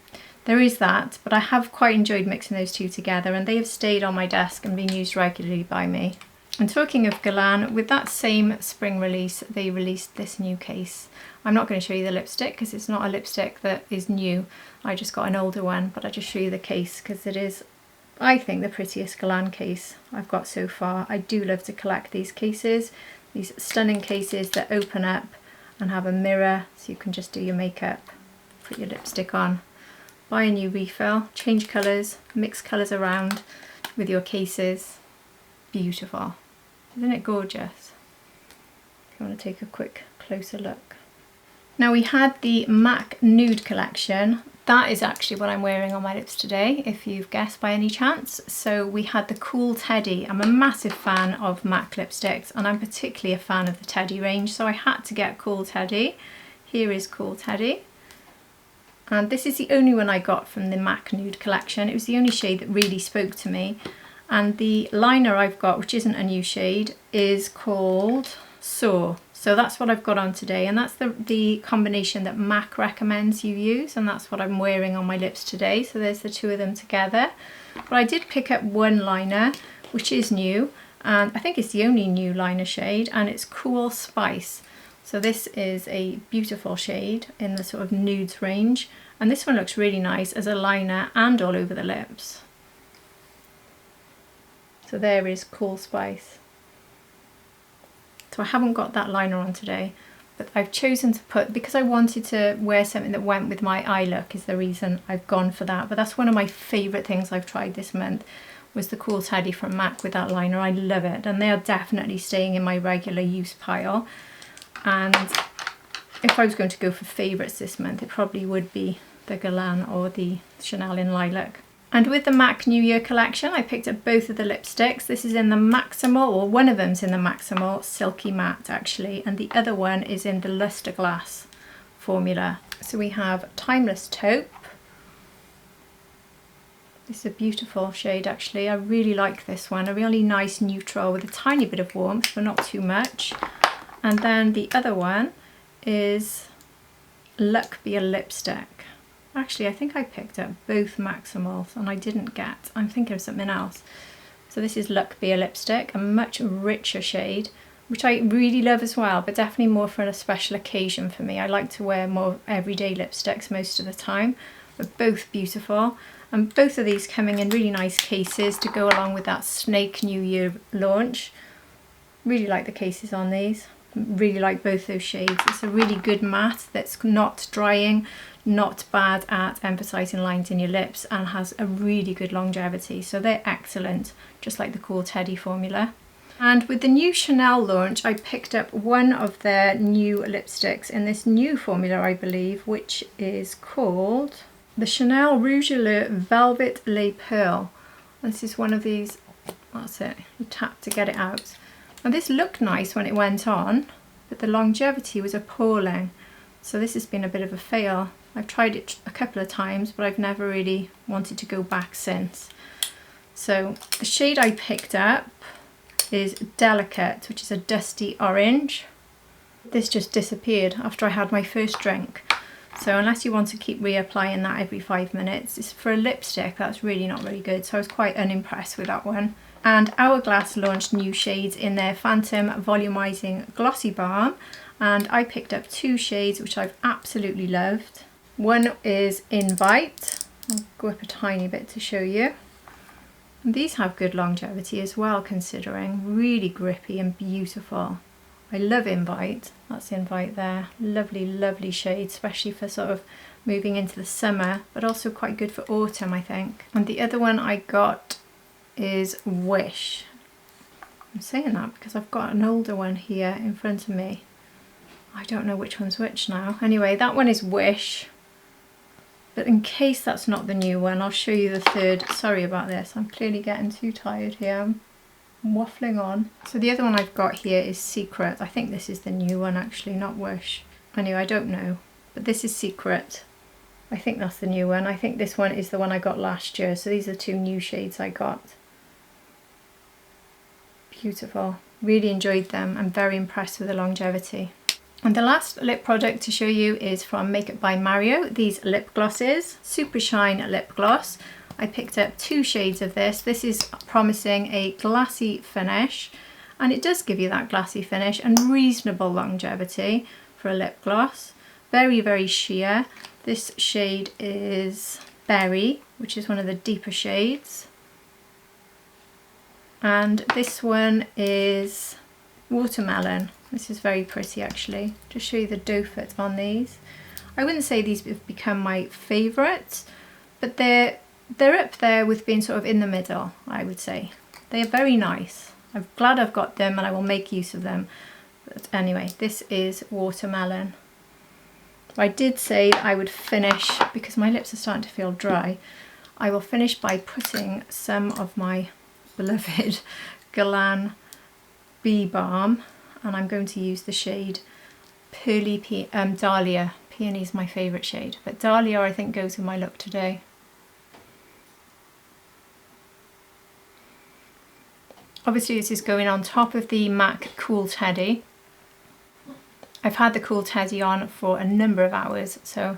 there is that, but I have quite enjoyed mixing those two together, and they have stayed on my desk and been used regularly by me. And talking of Guerlain, with that same spring release, they released this new case. I'm not going to show you the lipstick because it's not a lipstick that is new. I just got an older one, but I'll just show you the case because it is, I think, the prettiest Guerlain case I've got so far. I do love to collect these cases, these stunning cases that open up and have a mirror so you can just do your makeup, put your lipstick on, buy a new refill, change colours, mix colours around with your cases. Beautiful. Isn't it gorgeous? If you want to take a quick closer look. Now we had the MAC Nude collection. That is actually what I'm wearing on my lips today, if you've guessed by any chance. So we had the Cool Teddy. I'm a massive fan of MAC lipsticks, and I'm particularly a fan of the Teddy range, so I had to get Cool Teddy. Here is Cool Teddy. And this is the only one I got from the MAC Nude collection. It was the only shade that really spoke to me. And the liner I've got, which isn't a new shade, is called Soar. So that's what I've got on today, and that's the combination that MAC recommends you use, and that's what I'm wearing on my lips today. So there's the two of them together. But I did pick up one liner, which is new, and I think it's the only new liner shade, and it's Cool Spice. So this is a beautiful shade in the sort of nudes range, and this one looks really nice as a liner and all over the lips. So there is Cool Spice. So I haven't got that liner on today, but I've chosen to put, because I wanted to wear something that went with my eye look is the reason I've gone for that. But that's one of my favourite things I've tried this month, was the Cool Teddy from MAC with that liner. I love it, and they are definitely staying in my regular use pile. And if I was going to go for favourites this month, it probably would be the Guerlain or the Chanel in Lilac. And with the MAC New Year collection, I picked up both of the lipsticks. This is in the Maximal, or one of them's in the Maximal Silky Matte actually, and the other one is in the Luster Glass formula. So we have Timeless Taupe. This is a beautiful shade actually. I really like this one. A really nice neutral with a tiny bit of warmth, but not too much. And then the other one is Luck Be a Lipstick. Actually, I think I picked up both Maximals and I didn't get, I'm thinking of something else. So this is Luck Be a Lipstick, a much richer shade, which I really love as well, but definitely more for a special occasion for me. I like to wear more everyday lipsticks most of the time, but both beautiful. And both of these coming in really nice cases to go along with that Snake New Year launch. Really like the cases on these. Really like both those shades. It's a really good matte that's not drying, not bad at emphasizing lines in your lips, and has a really good longevity. So they're excellent, just like the Cool Teddy formula. And with the new Chanel launch, I picked up one of their new lipsticks in this new formula, I believe, which is called the Chanel Rouge Le Velvet Le Pearl. This is one of these, that's it, you tap to get it out. Now this looked nice when it went on, but the longevity was appalling. So this has been a bit of a fail. I've tried it a couple of times, but I've never really wanted to go back since. So the shade I picked up is Delicate, which is a dusty orange. This just disappeared after I had my first drink. So unless you want to keep reapplying that every 5 minutes, it's for a lipstick, that's really not very good. So I was quite unimpressed with that one. And Hourglass launched new shades in their Phantom Volumizing Glossy Balm, and I picked up 2 shades which I've absolutely loved. One is Invite. I'll go up a tiny bit to show you. And these have good longevity as well, considering. Really grippy and beautiful. I love Invite. That's Invite there. Lovely, lovely shade, especially for sort of moving into the summer, but also quite good for autumn, I think. And the other one I got is Wish. I'm saying that because I've got an older one here in front of me. I don't know which one's which now. Anyway, that one is Wish. But in case that's not the new one, I'll show you the third. Sorry about this, I'm clearly getting too tired here. I'm waffling on. So the other one I've got here is Secret. I think this is the new one actually, not Wish. Anyway, I don't know. But this is Secret. I think that's the new one. I think this one is the one I got last year. So these are 2 new shades I got. Beautiful. Really enjoyed them. I'm very impressed with the longevity. And the last lip product to show you is from Makeup by Mario. These lip glosses. Super Shine Lip Gloss. I picked up 2 shades of this. This is promising a glassy finish. And it does give you that glassy finish and reasonable longevity for a lip gloss. Very, very sheer. This shade is Berry, which is one of the deeper shades. And this one is Watermelon. This is very pretty actually. Just show you the doe foot on these. I wouldn't say these have become my favourites, but they're up there with being sort of in the middle, I would say. They are very nice. I'm glad I've got them and I will make use of them. But anyway, this is Watermelon. I did say that I would finish, because my lips are starting to feel dry, I will finish by putting some of my beloved Guerlain Bee Balm, and I'm going to use the shade Dahlia. Peony is my favourite shade, but Dahlia I think goes with my look today. Obviously this is going on top of the MAC Cool Teddy. I've had the Cool Teddy on for a number of hours, so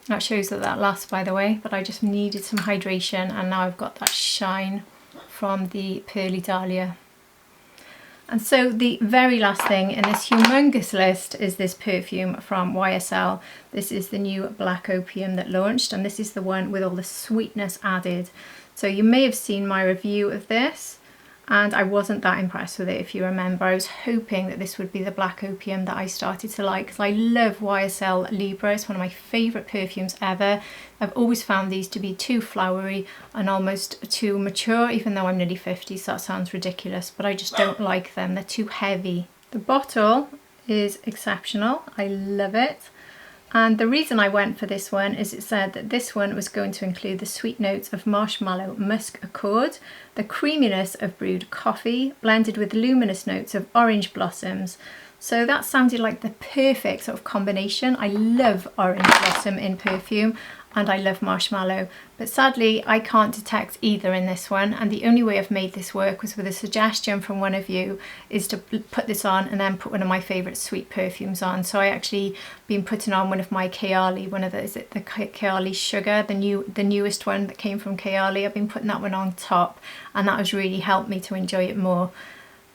that shows that that lasts, by the way, but I just needed some hydration and now I've got that shine from the Pearly Dahlia. And so the very last thing in this humongous list is this perfume from YSL. This is the new Black Opium that launched, and this is the one with all the sweetness added. So you may have seen my review of this, and I wasn't that impressed with it, if you remember. I was hoping that this would be the Black Opium that I started to like, because I love YSL Libre. It's one of my favourite perfumes ever. I've always found these to be too flowery and almost too mature, even though I'm nearly 50, so that sounds ridiculous, but I just don't like them. They're too heavy. The bottle is exceptional. I love it. And the reason I went for this one is it said that this one was going to include the sweet notes of marshmallow musk accord, the creaminess of brewed coffee, blended with luminous notes of orange blossoms. So that sounded like the perfect sort of combination. I love orange blossom in perfume and I love marshmallow, but sadly I can't detect either in this one, and the only way I've made this work was with a suggestion from one of you is to put this on and then put one of my favourite sweet perfumes on. So I actually been putting on one of my Carryall, one of the, is it the Carryall Sugar, the newest one that came from Carryall. I've been putting that one on top and that has really helped me to enjoy it more.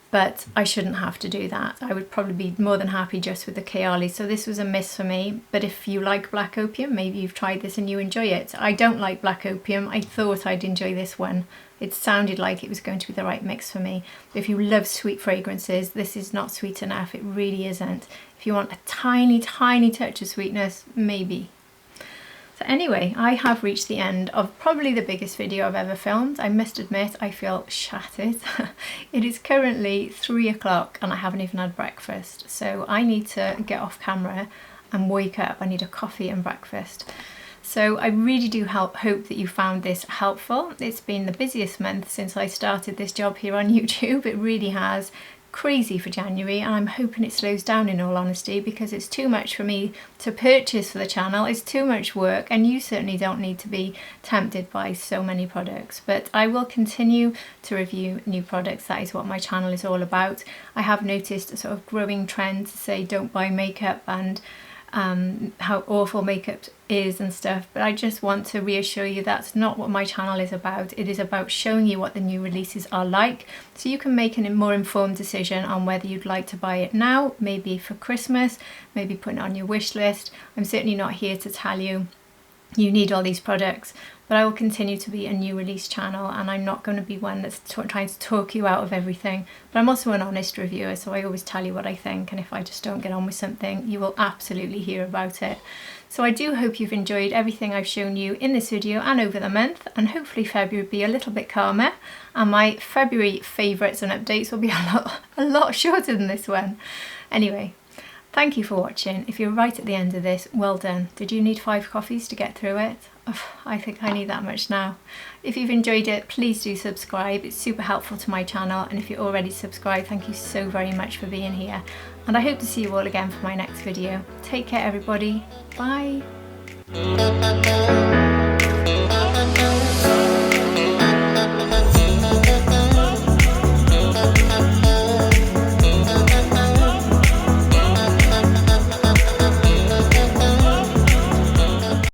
but I shouldn't have to do that. I would probably be more than happy just with the Carryall. So this was a miss for me, but if you like black opium, maybe you've tried this and you enjoy it. I don't like black opium. I thought I'd enjoy this one. It sounded like it was going to be the right mix for me. If you love sweet fragrances, this is not sweet enough. It really isn't. If you want a tiny, tiny touch of sweetness, maybe. So anyway, I have reached the end of probably the biggest video I've ever filmed. I must admit, I feel shattered. It is currently 3 o'clock and I haven't even had breakfast. So I need to get off camera and wake up. I need a coffee and breakfast. So I really do hope that you found this helpful. It's been the busiest month since I started this job here on YouTube. It really has. Crazy for January, and I'm hoping it slows down, in all honesty, because it's too much for me to purchase for the channel. It's too much work, and you certainly don't need to be tempted by so many products. But I will continue to review new products. That is what my channel is all about. I have noticed a sort of growing trend to say don't buy makeup and how awful makeup is and stuff, but I just want to reassure you that's not what my channel is about. It is about showing you what the new releases are like, so you can make a more informed decision on whether you'd like to buy it now, maybe for Christmas, maybe put it on your wish list. I'm certainly not here to tell you you need all these products, but I will continue to be a new release channel, and I'm not going to be one that's trying to talk you out of everything. But I'm also an honest reviewer, so I always tell you what I think, and if I just don't get on with something, you will absolutely hear about it. So I do hope you've enjoyed everything I've shown you in this video and over the month, and hopefully February will be a little bit calmer, and my February favourites and updates will be a lot shorter than this one. Anyway, thank you for watching. If you're right at the end of this, well done. Did you need 5 coffees to get through it? Oh, I think I need that much now. If you've enjoyed it, please do subscribe. It's super helpful to my channel, and if you're already subscribed, thank you so very much for being here. And I hope to see you all again for my next video. Take care, everybody. Bye.